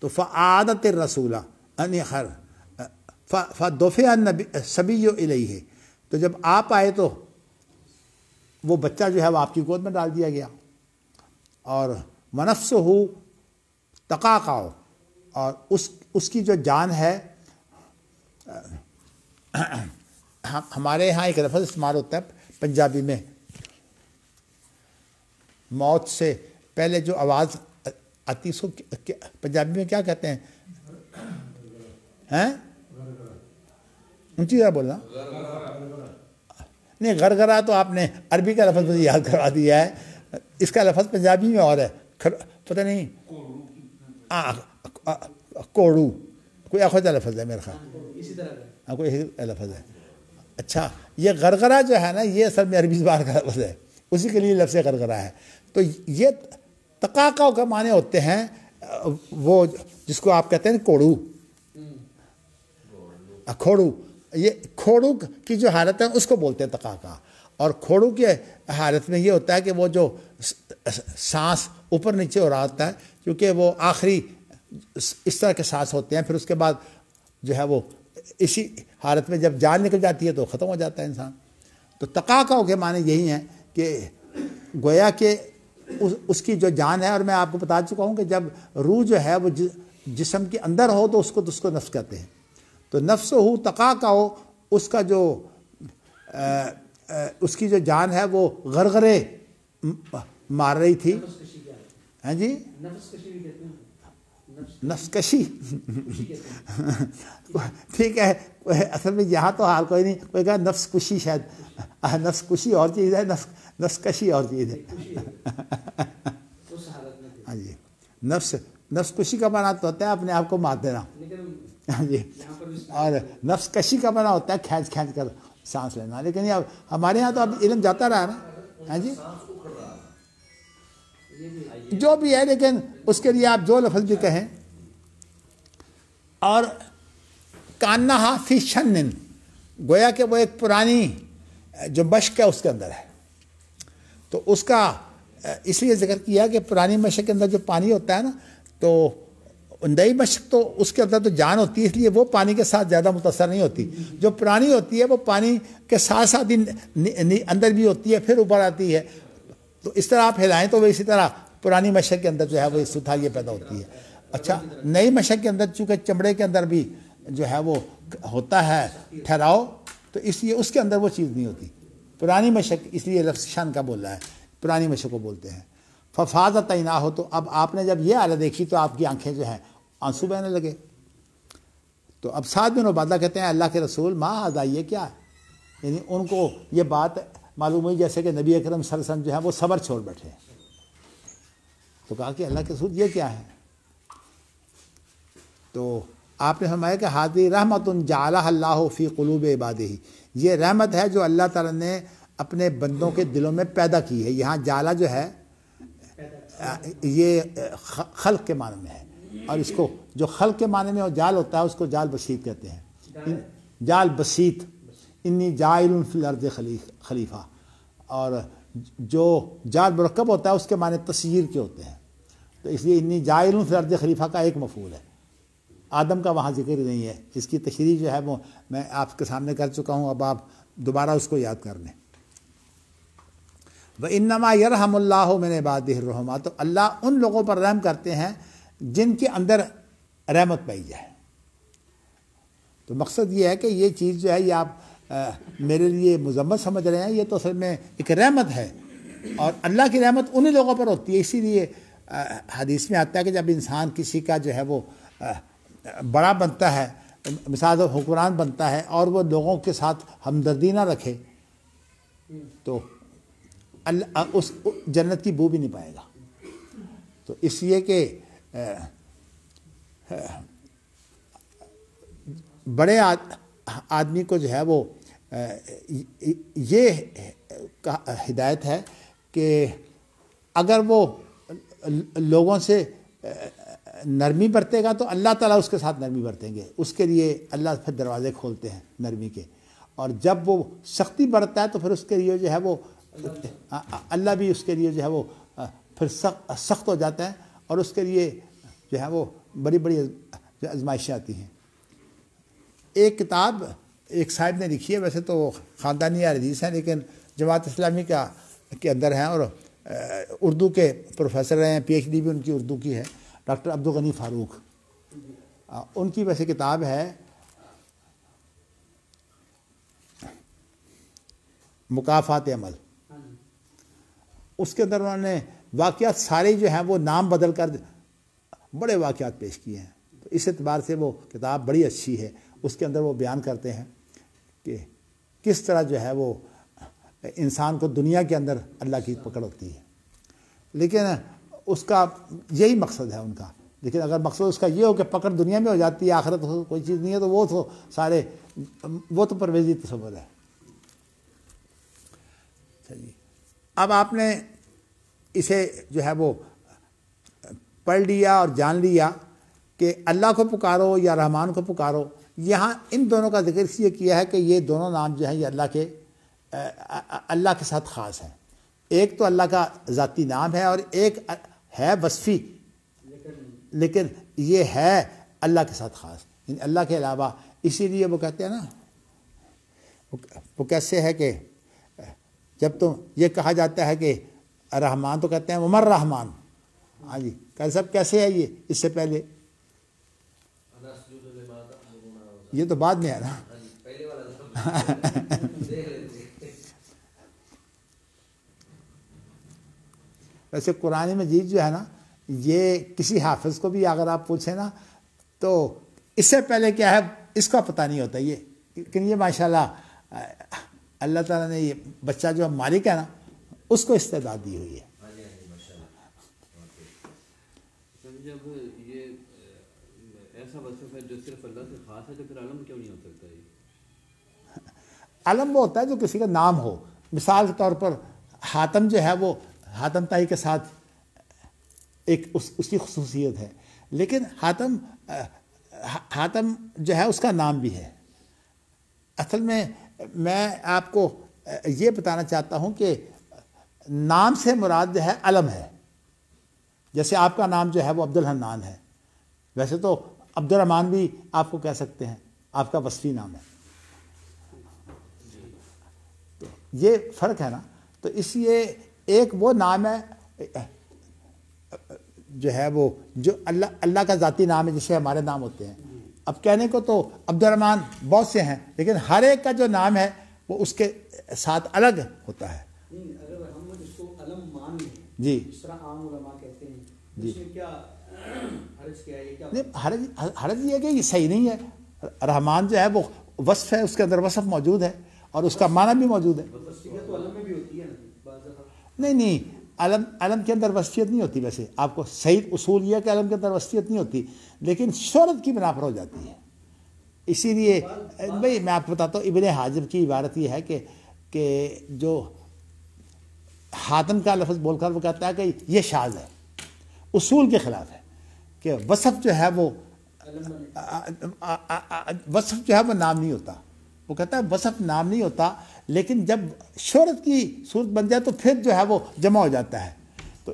تو فعادت الرسول ان خر فدفع النبی صبی الیہ، تو جب آپ آئے تو وہ بچہ جو ہے وہ آپ کی گود میں ڈال دیا گیا. اور ونفسہ تقاقع، اور اس کی جو جان ہے، ہمارے یہاں ایک لفظ استعمال ہوتا ہے پنجابی میں، موت سے پہلے جو آواز آتی اس کو پنجابی میں کیا کہتے ہیں؟ اونچی طرح بولنا. نہیں، غرغرہ تو آپ نے عربی کا لفظ مجھے یاد کروا دیا ہے، اس کا لفظ پنجابی میں اور ہے، پتہ نہیں، کوڑو، کوئی اخوجہ لفظ ہے میرے خیال، اسی طرح ہاں کوئی لفظ ہے. اچھا، یہ غرغرہ جو ہے نا یہ اصل میں عربی زبان کا لفظ ہے، اسی کے لیے لفظ غرغرہ ہے. تو یہ تقاقع کا معنی ہوتے ہیں وہ جس کو آپ کہتے ہیں کوڑو، کھوڑو. یہ کھوڑو کی جو حالت ہے اس کو بولتے ہیں تقاقع. اور کھوڑو کی حالت میں یہ ہوتا ہے کہ وہ جو سانس اوپر نیچے ہو رہا ہوتا ہے، کیونکہ وہ آخری اس طرح کے سانس ہوتے ہیں، پھر اس کے بعد جو ہے وہ اسی حالت میں جب جان نکل جاتی ہے تو ختم ہو جاتا ہے انسان. تو تقاقع کے معنی یہی ہیں کہ گویا کہ اس کی جو جان ہے، اور میں آپ کو بتا چکا ہوں کہ جب روح جو ہے وہ جسم کے اندر ہو تو اس کو نفس کہتے ہیں. تو نفس ہو تقاقع ہو، اس کا جو اس کی جو جان ہے وہ غرغرے مار رہی تھی. ہاں جی، نفس کشی ٹھیک ہے. اصل میں یہاں تو حال کوئی نہیں، کوئی کہا نفس کشی، شاید نفس کشی اور چیز ہے، نفس کشی اور چیز ہے. ہاں جی، نفس کشی کا معنی تو ہوتا ہے اپنے آپ کو مار دینا. ہاں جی، اور نفس کشی کا معنی ہوتا ہے کھینچ کر سانس لینا. لیکن اب ہمارے یہاں تو اب علم جاتا رہا نا. ہاں جی، جو بھی ہے، لیکن اس کے لیے آپ جو لفظ بھی کہیں. اور کانہا فی شنن، گویا کہ وہ ایک پرانی جو مشق ہے اس کے اندر ہے. تو اس کا اس لیے ذکر کیا کہ پرانی مشق کے اندر جو پانی ہوتا ہے نا، تو نئی مشق تو اس کے اندر تو جان ہوتی ہے، اس لیے وہ پانی کے ساتھ زیادہ متاثر نہیں ہوتی. جو پرانی ہوتی ہے وہ پانی کے ساتھ ساتھ ہی اندر بھی ہوتی ہے، پھر اوپر آتی ہے. تو اس طرح آپ ہلائیں تو وہ اسی طرح پرانی مشق کے اندر جو ہے وہ سوتھائی پیدا ہوتی ہے. اچھا، نئی مشق کے اندر چونکہ چمڑے کے اندر بھی جو ہے وہ ہوتا ہے ٹھہراؤ، تو اس لیے اس کے اندر وہ چیز نہیں ہوتی. پرانی مشق اس لیے لفظ شان کا بول رہا ہے، پرانی مشق کو بولتے ہیں. ففاضت عیناہ ہو، تو اب آپ نے جب یہ حالت دیکھی تو آپ کی آنکھیں جو ہیں آنسو بہنے لگے. تو اب سعد بن عبادہ کہتے ہیں اللہ کے رسول ماں آزائیے کیا ہے، یعنی ان کو یہ بات معلوم ہوئی جیسے کہ نبی اکرم صلی اللہ علیہ وسلم جو ہے وہ صبر چھوڑ بیٹھے. تو کہا کہ اللہ کے رسول یہ کیا ہے؟ تو آپ نے فرمایا کہ حاضی رحمت جعلہ اللہ فی قلوب عبادہ، یہ رحمت ہے جو اللہ تعالیٰ نے اپنے بندوں کے دلوں میں پیدا کی ہے. یہاں جعلہ جو ہے یہ خلق کے معنی میں ہے، اور اس کو جو خلق کے معنی میں اور جال ہوتا ہے اس کو جال بسیط کہتے ہیں، جال بسیط، انی جاعل فی الارض خلیفہ، اور جو جال مرکب ہوتا ہے اس کے معنی تسییر کے ہوتے ہیں، تو اس لیے انی جاعل فی الارض خلیفہ کا ایک مفعول ہے، آدم کا وہاں ذکر نہیں ہے، اس کی تشریح جو ہے وہ میں آپ کے سامنے کر چکا ہوں، اب آپ دوبارہ اس کو یاد کر لیں۔ وَإِنَّمَا يَرْحَمُ اللَّهُ مِنْ عِبَادِهِ الرُّحَمَاء، تو اللہ ان لوگوں پر رحم کرتے ہیں جن کے اندر رحمت پائی جائے۔ تو مقصد یہ ہے کہ یہ چیز جو ہے یہ آپ میرے لیے مذمت سمجھ رہے ہیں، یہ تو اصل میں ایک رحمت ہے، اور اللہ کی رحمت انہی لوگوں پر ہوتی ہے۔ اسی لیے حدیث میں آتا ہے کہ جب انسان کسی کا جو ہے وہ بڑا بنتا ہے، مثال حکمران بنتا ہے، اور وہ لوگوں کے ساتھ ہمدردی نہ رکھے تو اللہ اس جنت کی بو بھی نہیں پائے گا۔ تو اس لیے کہ بڑے آدمی کو جو ہے وہ یہ ہدایت ہے کہ اگر وہ لوگوں سے نرمی برتے گا تو اللہ تعالیٰ اس کے ساتھ نرمی برتیں گے، اس کے لیے اللہ پھر دروازے کھولتے ہیں نرمی کے، اور جب وہ سختی برتتا ہے تو پھر اس کے لیے جو ہے وہ اللہ بھی اس کے لیے جو ہے وہ پھر سخت ہو جاتا ہے، اور اس کے لیے جو ہے وہ بڑی بڑی آزمائشیں آتی ہیں۔ ایک کتاب ایک صاحب نے لکھی ہے، ویسے تو وہ خاندانی حدیث ہیں لیکن جماعت اسلامی کے اندر ہیں، اور اردو کے پروفیسر رہے ہیں، پی ایچ ڈی بھی ان کی اردو کی ہے، ڈاکٹر عبدالغنی فاروق، ان کی ویسے کتاب ہے مکافات عمل، اس کے اندر انہوں نے واقعات سارے جو ہیں وہ نام بدل کر بڑے واقعات پیش کیے ہیں، تو اس اعتبار سے وہ کتاب بڑی اچھی ہے۔ اس کے اندر وہ بیان کرتے ہیں کہ کس طرح جو ہے وہ انسان کو دنیا کے اندر اللہ کی پکڑ ہوتی ہے، لیکن اس کا یہی مقصد ہے ان کا، لیکن اگر مقصد اس کا یہ ہو کہ پکڑ دنیا میں ہو جاتی ہے، آخرت کوئی چیز نہیں ہے، تو وہ تو سارے وہ تو پرویزی تصور ہے۔ چلیے اب آپ نے اسے جو ہے وہ پڑھ لیا اور جان لیا کہ اللہ کو پکارو یا رحمان کو پکارو، یہاں ان دونوں کا ذکر اس لیے کیا ہے کہ یہ دونوں نام جو ہیں یہ اللہ کے ساتھ خاص ہیں، ایک تو اللہ کا ذاتی نام ہے اور ایک ہے وصفی، لیکن یہ ہے اللہ کے ساتھ خاص، یعنی اللہ کے علاوہ، اسی لیے وہ کہتے ہیں نا، وہ کیسے ہے کہ جب تو یہ کہا جاتا ہے کہ رحمان تو کہتے ہیں عمر رحمان، ہاں جی سب کیسے ہے یہ، اس سے پہلے یہ تو بعد میں ہے نا ویسے قرآن مجید جو ہے نا، یہ کسی حافظ کو بھی اگر آپ پوچھیں نا تو اس سے پہلے کیا ہے اس کا پتہ نہیں ہوتا، یہ لیکن یہ ماشاءاللہ اللہ تعالیٰ نے یہ بچہ جو مالک ہے نا اس کو استعداد دی ہوئی ہے۔ جب یہ ایسا وصف ہے جو صرف اللہ سے خاص ہے تو پھر علم کیوں نہیں ہو سکتا؟ علم وہ ہوتا ہے جو کسی کا نام ہو، مثال کے طور پر حاتم جو ہے وہ حاتم تائی کے ساتھ ایک اس کی خصوصیت ہے، لیکن حاتم جو ہے اس کا نام بھی ہے۔ اصل میں آپ کو یہ بتانا چاہتا ہوں کہ نام سے مراد جو ہے علم ہے، جیسے آپ کا نام جو ہے وہ عبد الحنان ہے، ویسے تو عبد الرحمن بھی آپ کو کہہ سکتے ہیں، آپ کا وصفی نام ہے، تو یہ فرق ہے نا۔ تو اس لیے ایک وہ نام ہے جو ہے وہ جو اللہ کا ذاتی نام ہے، جسے ہمارے نام ہوتے ہیں۔ اب کہنے کو تو عبد الرحمن بہت سے ہیں، لیکن ہر ایک کا جو نام ہے وہ اس کے ساتھ الگ ہوتا ہے۔ اگر ہم اس کو علم مان لیں جی جس طرح عام علماء کہتے ہیں، جی اس میں کیا حرج کیا ہے؟ کیا نہیں، حرج یہ کہ یہ صحیح نہیں ہے۔ رحمان جو ہے وہ وصف ہے، اس کے اندر وصف موجود ہے اور اس کا معنی بھی موجود ہے۔ وصفیت تو علم میں بھی ہوتی ہے نا بعض دفعہ۔ نہیں علم کے اندر وصفیت نہیں ہوتی، ویسے آپ کو صحیح اصول یہ ہے کہ علم کے اندر وصفیت نہیں ہوتی، لیکن شہرت کی بنا پر ہو جاتی ہے۔ اسی لیے بھائی میں آپ کو بتاتا ہوں، ابن حاجب کی عبارت یہ ہے کہ جو حاتم کا لفظ بول کر وہ کہتا ہے کہ یہ شاذ ہے، اصول کے خلاف ہے، کہ وصف جو ہے وہ نام نہیں ہوتا. وہ کہتا ہے وصف نام نہیں ہوتا، لیکن جب شہرت کی صورت بن جائے تو پھر جو ہے وہ جمع ہو جاتا ہے. تو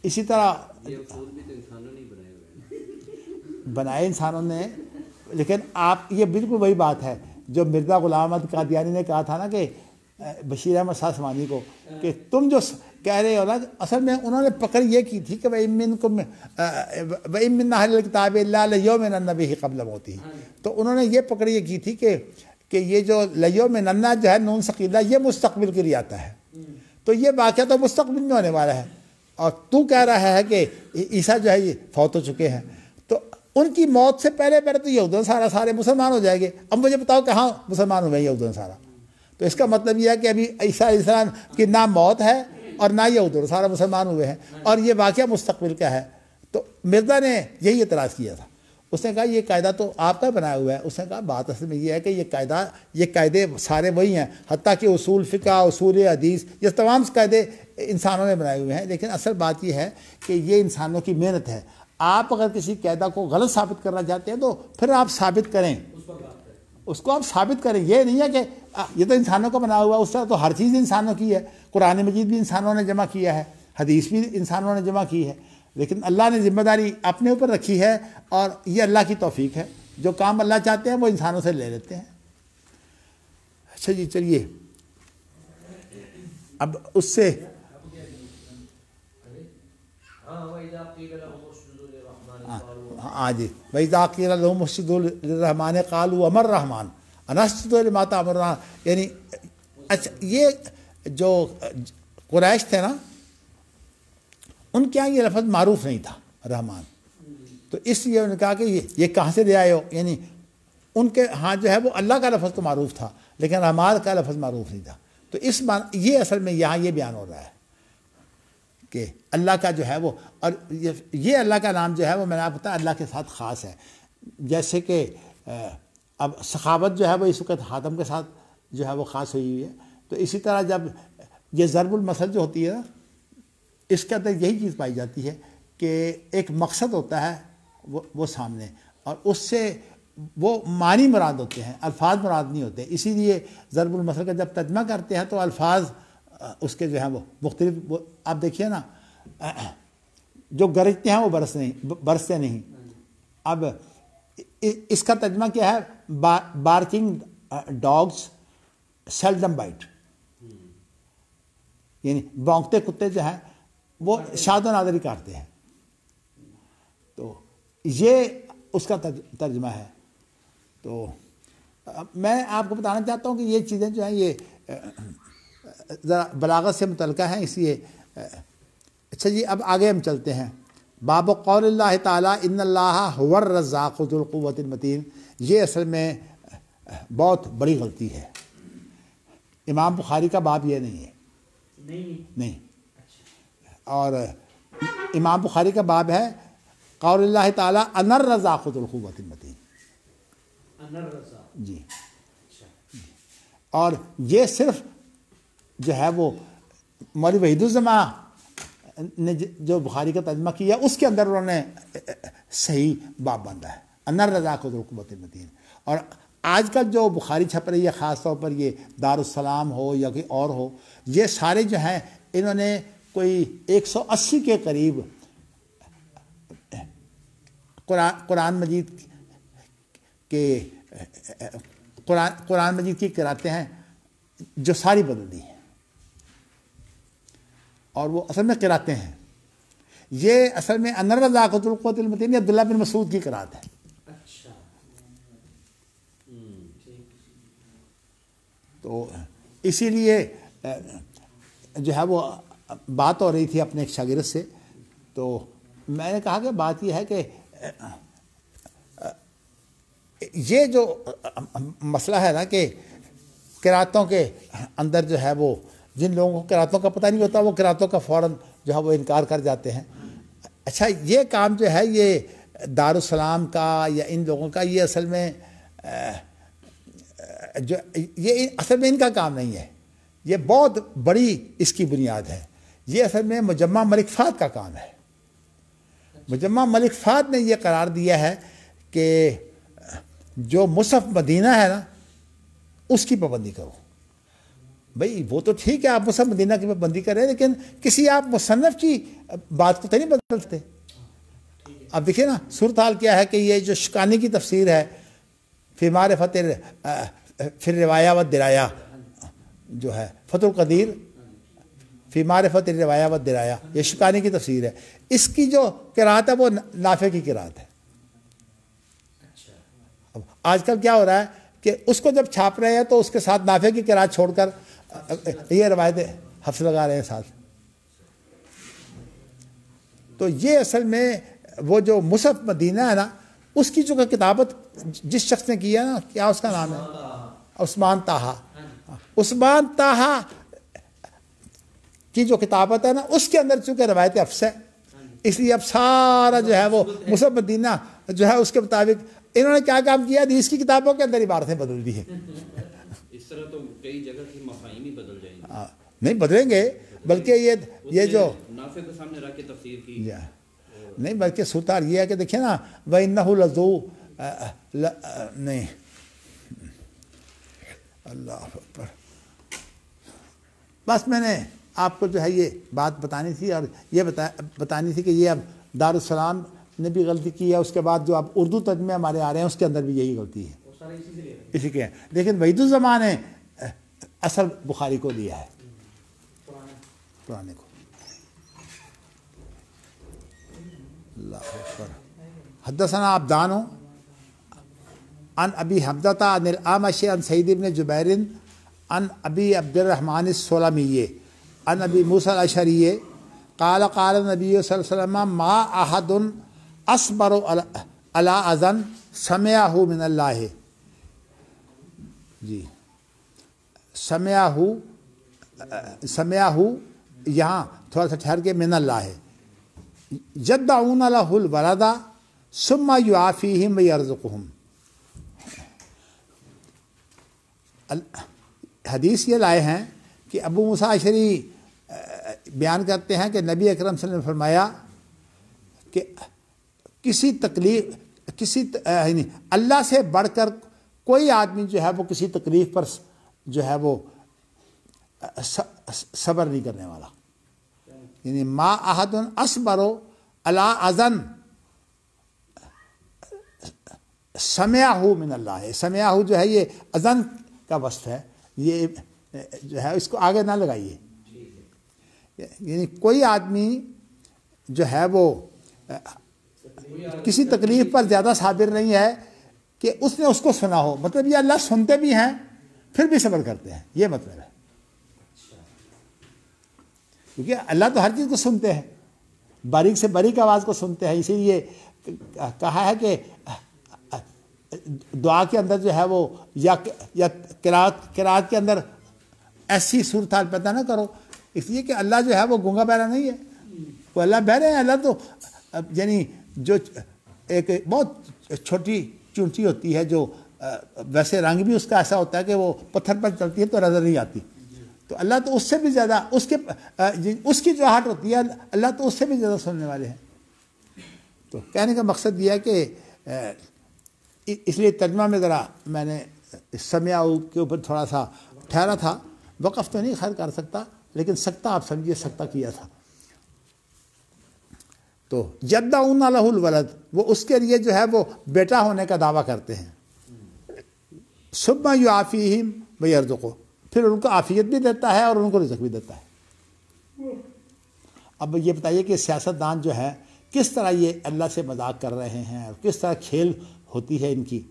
اسی طرح یہ اصول بھی تو انسانوں نے بنائے ہوئے ہیں. بنائے انسانوں نے، لیکن آپ یہ بالکل وہی بات ہے جو مرزا غلام احمد قادیانی نے کہا تھا نا کہ بشیر احمد ساسمانی کو، کہ تم جو کہہ رہے ہو نا، اصل میں انہوں نے پکڑ یہ کی تھی کہ وَإِن مِّنْ أَهْلِ الْكِتَابِ إِلَّا لَيُؤْمِنَنَّ بِهِ قَبْلَ مَوْتِهِ. تو انہوں نے یہ پکڑ یہ کی تھی کہ یہ جو لیؤمنن جو ہے نون ثقیلہ یہ مستقبل کے لیے آتا ہے. تو یہ واقعہ تو مستقبل میں ہونے والا ہے، اور تو کہہ رہا ہے کہ عیسیٰ جو ہے یہ فوت ہو چکے ہیں. تو ان کی موت سے پہلے تو یہود و نصارہ سارے مسلمان ہو جائیں گے. اب مجھے بتاؤ کہاں مسلمان ہوئے یہود و نصارہ؟ تو اس کا مطلب یہ ہے کہ ابھی عیسیٰ علیہ السلام کی نہ موت ہے اور نہ یہود و نصارہ مسلمان ہوئے ہیں، اور یہ واقعہ مستقبل کا ہے. تو مرزا نے یہی اعتراض کیا تھا. اس نے کہا یہ قاعدہ تو آپ کا بنایا ہوا ہے. اس نے کہا بات اصل میں یہ ہے کہ یہ قاعدے سارے وہی ہیں، حتیٰ کہ اصول فقہ، اصول حدیث، یہ تمام قاعدے انسانوں نے بنائے ہوئے ہیں. لیکن اصل بات یہ ہے کہ یہ انسانوں کی محنت ہے. آپ اگر کسی قاعدہ کو غلط ثابت کرنا چاہتے ہیں تو پھر آپ ثابت کریں، اس کو آپ ثابت کریں. یہ نہیں ہے کہ یہ تو انسانوں کا بنا ہوا ہے. اس طرح تو ہر چیز انسانوں کی ہے. قرآن مجید بھی انسانوں نے جمع کیا ہے، حدیث بھی انسانوں نے جمع کی ہے. لیکن اللہ نے ذمہ داری اپنے اوپر رکھی ہے، اور یہ اللہ کی توفیق ہے. جو کام اللہ چاہتے ہیں وہ انسانوں سے لے لیتے ہیں. اچھا جی چلیے اب اس سے ہاں جی وَإِذَا قِيلَ لَهُمُ اسْجُدُوا لِلرَّحْمَنِ قَالُوا وَمَا الرَّحْمَنُ أَنَسْجُدُ لِمَا تَأْمُرُنَا. یعنی اچھا یہ جو قریش تھے نا، ان کے یہاں یہ لفظ معروف نہیں تھا رحمان. تو اس لیے انہوں نے کہا کہ یہ کہاں سے لے آئے ہو. یعنی ان کے ہاں جو ہے وہ اللہ کا لفظ تو معروف تھا، لیکن رحمان کا لفظ معروف نہیں تھا. تو یہ اصل میں یہاں یہ بیان ہو رہا ہے کہ اللہ کا جو ہے وہ، اور یہ اللہ کا نام جو ہے وہ میں نے آپ بتایا اللہ کے ساتھ خاص ہے. جیسے کہ اب سخاوت جو ہے وہ اس وقت حاتم کے ساتھ جو ہے وہ خاص ہوئی ہے. تو اسی طرح جب یہ ضرب المثل جو ہوتی ہے نا، اس کے اندر یہی چیز پائی جاتی ہے کہ ایک مقصد ہوتا ہے وہ سامنے، اور اس سے وہ معنی مراد ہوتے ہیں، الفاظ مراد نہیں ہوتے. اسی لیے ضرب المثل کا جب ترجمہ کرتے ہیں تو الفاظ اس کے جو ہیں وہ مختلف. آپ دیکھیے نا، جو گرجتے ہیں وہ برستے نہیں. اب اس کا ترجمہ کیا ہے؟ Barking dogs seldom byte. یعنی بھونکتے کتے جو ہیں وہ شاد و نادر ہی کاٹتے ہیں. تو یہ اس کا ترجمہ ہے. تو میں آپ کو بتانا چاہتا ہوں کہ یہ چیزیں جو ہیں یہ ذرا بلاغت سے متعلقہ ہیں، اس لیے اچھا جی اب آگے ہم چلتے ہیں. باب قول اللہ تعالیٰ ان اللہ هو الرزاق ذو القوۃ المتین. یہ اصل میں بہت بڑی غلطی ہے. امام بخاری کا باب یہ نہیں ہے، نہیں. اور امام بخاری کا باب ہے قول اللہ تعالیٰ ان الرزاق ذو القوۃ المتین. جی اور یہ صرف جو ہے وہ مولوی وحید الزمان نے جو بخاری کا ترجمہ کیا اس کے اندر انہوں نے صحیح باب باندھا ہے ان الرزاق ذو القوۃ المتین. اور آج کل جو بخاری چھپ رہی ہے، خاص طور پر یہ دارالسلام ہو یا کوئی اور ہو، یہ سارے جو ہیں انہوں نے کوئی 180 کے قریب قرآن مجید کے قرآن مجید کی قراتیں ہیں جو ساری بدل دی ہیں، اور وہ اصل میں قراتیں ہیں. یہ اصل میں ان الرزاق ذو القوۃ المتین عبداللہ بن مسعود کی قرات ہے. تو اسی لیے جو ہے وہ بات ہو رہی تھی اپنے ایک شاگرد سے، تو میں نے کہا کہ بات یہ ہے کہ یہ جو مسئلہ ہے نا کہ قراتوں کے اندر جو ہے وہ جن لوگوں کو قراتوں کا پتہ نہیں ہوتا وہ قراتوں کا فوراً جو ہے وہ انکار کر جاتے ہیں. اچھا یہ کام جو ہے یہ دارالسلام کا یا ان لوگوں کا، یہ اصل میں جو یہ اصل میں ان کا کام نہیں ہے. یہ بہت بڑی اس کی بنیاد ہے. یہ اصل میں مجمع ملک فہد کا کام ہے. مجمع ملک فہد نے یہ قرار دیا ہے کہ جو مصحف مدینہ ہے نا اس کی پابندی کرو. بھئی وہ تو ٹھیک ہے آپ مصحف مدینہ کی پابندی کریں، لیکن کسی آپ مصنف کی بات کو تو نہیں بدلتے. اب دیکھیں نا صورتحال کیا ہے کہ یہ جو شکانی کی تفسیر ہے فی معرفت پھر روایہ و درایا جو ہے فتح القدیر فی معرفت الروایہ و درایا، یہ شکانی کی تفسیر ہے. اس کی جو قرات ہے وہ نافع کی قرات ہے. اب آج کل کیا ہو رہا ہے کہ اس کو جب چھاپ رہے ہیں تو اس کے ساتھ نافع کی قرات چھوڑ کر یہ روایت حفظ لگا رہے ہیں ساتھ. تو یہ اصل میں وہ جو مصحف مدینہ ہے نا اس کی جو کتابت جس شخص نے کیا نا، کیا اس کا نام ہے؟ عثمان طٰہٰ. عثمان طٰہٰ کی جو کتابت ہے نا اس کے اندر چونکہ روایت حفظ ہے، اس لیے اب سارا جو ہے وہ مصحف مدینہ جو ہے اس کے مطابق انہوں نے کیا کام کیا، حدیث کی کتابوں کے اندر عبارتیں بدل دی ہیں. اس طرح تو کئی جگہ کی مفاہیم ہی بدل جائیں گے. نہیں بدلیں گے، بلکہ یہ جو نافع کے سامنے رکھ کے تفسیر کی نہیں، بلکہ صورتحال یہ ہے کہ دیکھیں نا وَإِنَّهُ لَذُو نہیں اللہ اکبر. بس میں نے آپ کو جو ہے یہ بات بتانی تھی، اور یہ بتانی تھی کہ یہ اب دارالسلام نے بھی غلطی کی ہے. اس کے بعد جو اب اردو ترجمے ہمارے آ رہے ہیں اس کے اندر بھی یہی غلطی ہے، اسی کے. لیکن وحید الزمان نے اصل بخاری کو دیا ہے، پرانے کو. اللہ اکبر. حدثنا عبدان عن ابی حمزہ عن الاعمش عن سعید بن جبیر عن ابی عبد الرحمن السلمی عن ابی موسیٰ الاشعری قال قال النبی صلی اللہ علیہ وسلم ما احد اصبر علی اذن سمعہ من اللہ. جی سمعہ یہاں تھوڑا سا ٹھہر کے من اللہ ہے. یدعون لہ الولد ثم یعافیہم ویرزقہم. حدیث یہ لائے ہیں کہ ابو موسیٰ اشعری بیان کرتے ہیں کہ نبی اکرم صلی اللہ علیہ وسلم نے فرمایا کہ اللہ سے بڑھ کر کوئی آدمی جو ہے وہ کسی تکلیف پر جو ہے وہ صبر نہیں کرنے والا. یعنی ما احد اصبر علی اذن سمعہ من اللہ. سمعہ جو ہے یہ اذن کا وصف ہے، یہ جو ہے اس کو آگے نہ لگائیے. یعنی کوئی آدمی جو ہے وہ کسی تکلیف پر زیادہ صابر نہیں ہے کہ اس نے اس کو سنا ہو. مطلب یہ اللہ سنتے بھی ہیں پھر بھی صبر کرتے ہیں، یہ مطلب ہے. کیونکہ اللہ تو ہر چیز کو سنتے ہیں، باریک سے باریک آواز کو سنتے ہیں. اسی لیے کہا ہے کہ دعا کے اندر جو ہے وہ یا قرات کے اندر ایسی صورتحال پیدا نہ کرو، اس لیے کہ اللہ جو ہے وہ گونگا بہرا نہیں ہے. وہ اللہ بہرے ہیں. اللہ تو یعنی جو ایک بہت چھوٹی چونٹی ہوتی ہے جو ویسے رنگ بھی اس کا ایسا ہوتا ہے کہ وہ پتھر پر چلتی ہے تو نظر نہیں آتی، تو اللہ تو اس سے بھی زیادہ اس کی جو ہٹ ہوتی ہے اللہ تو اس سے بھی زیادہ سننے والے ہیں. تو کہنے کا مقصد یہ ہے کہ اس لیے ترجمہ میں ذرا میں نے سمعہ کے اوپر تھوڑا سا ٹھہرا تھا. وقف تو نہیں خیر کر سکتا، لیکن سکتا آپ سمجھیے سکتا کیا تھا. تو یدعون لہ الولد، وہ اس کے لیے جو ہے وہ بیٹا ہونے کا دعویٰ کرتے ہیں. ثم یعافیہم ویرزقہم، پھر ان کو عافیت بھی دیتا ہے اور ان کو رزق بھی دیتا ہے. اب یہ بتائیے کہ سیاستدان جو ہے کس طرح یہ اللہ سے مذاق کر رہے ہیں اور کس طرح کھیل ہوتی ہے ان کی.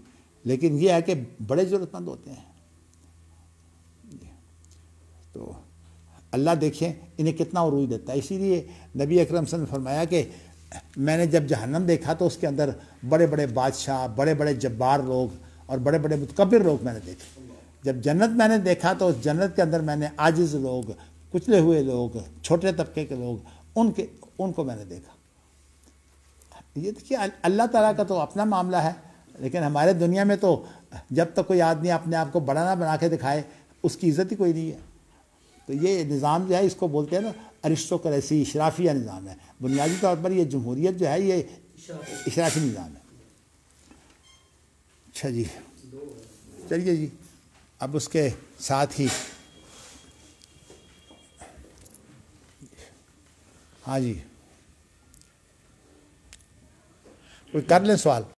لیکن یہ ہے کہ بڑے ضرورت مند ہوتے ہیں. تو اللہ دیکھیں انہیں کتنا عروج دیتا ہے. اسی لیے نبی اکرم صلی اللہ علیہ وسلم نے فرمایا کہ میں نے جب جہنم دیکھا تو اس کے اندر بڑے بڑے بادشاہ، بڑے بڑے جبار لوگ اور بڑے بڑے متکبر لوگ میں نے دیکھے. جب جنت میں نے دیکھا تو اس جنت کے اندر میں نے عاجز لوگ، کچلے ہوئے لوگ، چھوٹے طبقے کے لوگ، ان کو میں نے دیکھا. یہ دیکھیے اللہ تعالیٰ کا تو اپنا معاملہ ہے، لیکن ہمارے دنیا میں تو جب تک کوئی آدمی اپنے آپ کو بڑا نہ بنا کے دکھائے اس کی عزت ہی کوئی نہیں ہے. تو یہ نظام جو ہے اس کو بولتے ہیں نا ارسٹوکریسی، اشرافیہ نظام ہے. بنیادی طور پر یہ جمہوریت جو ہے یہ اشرافی نظام ہے. اچھا جی چلیے جی. اب اس کے ساتھ ہی ہاں جی کوئی کر لیں سوال.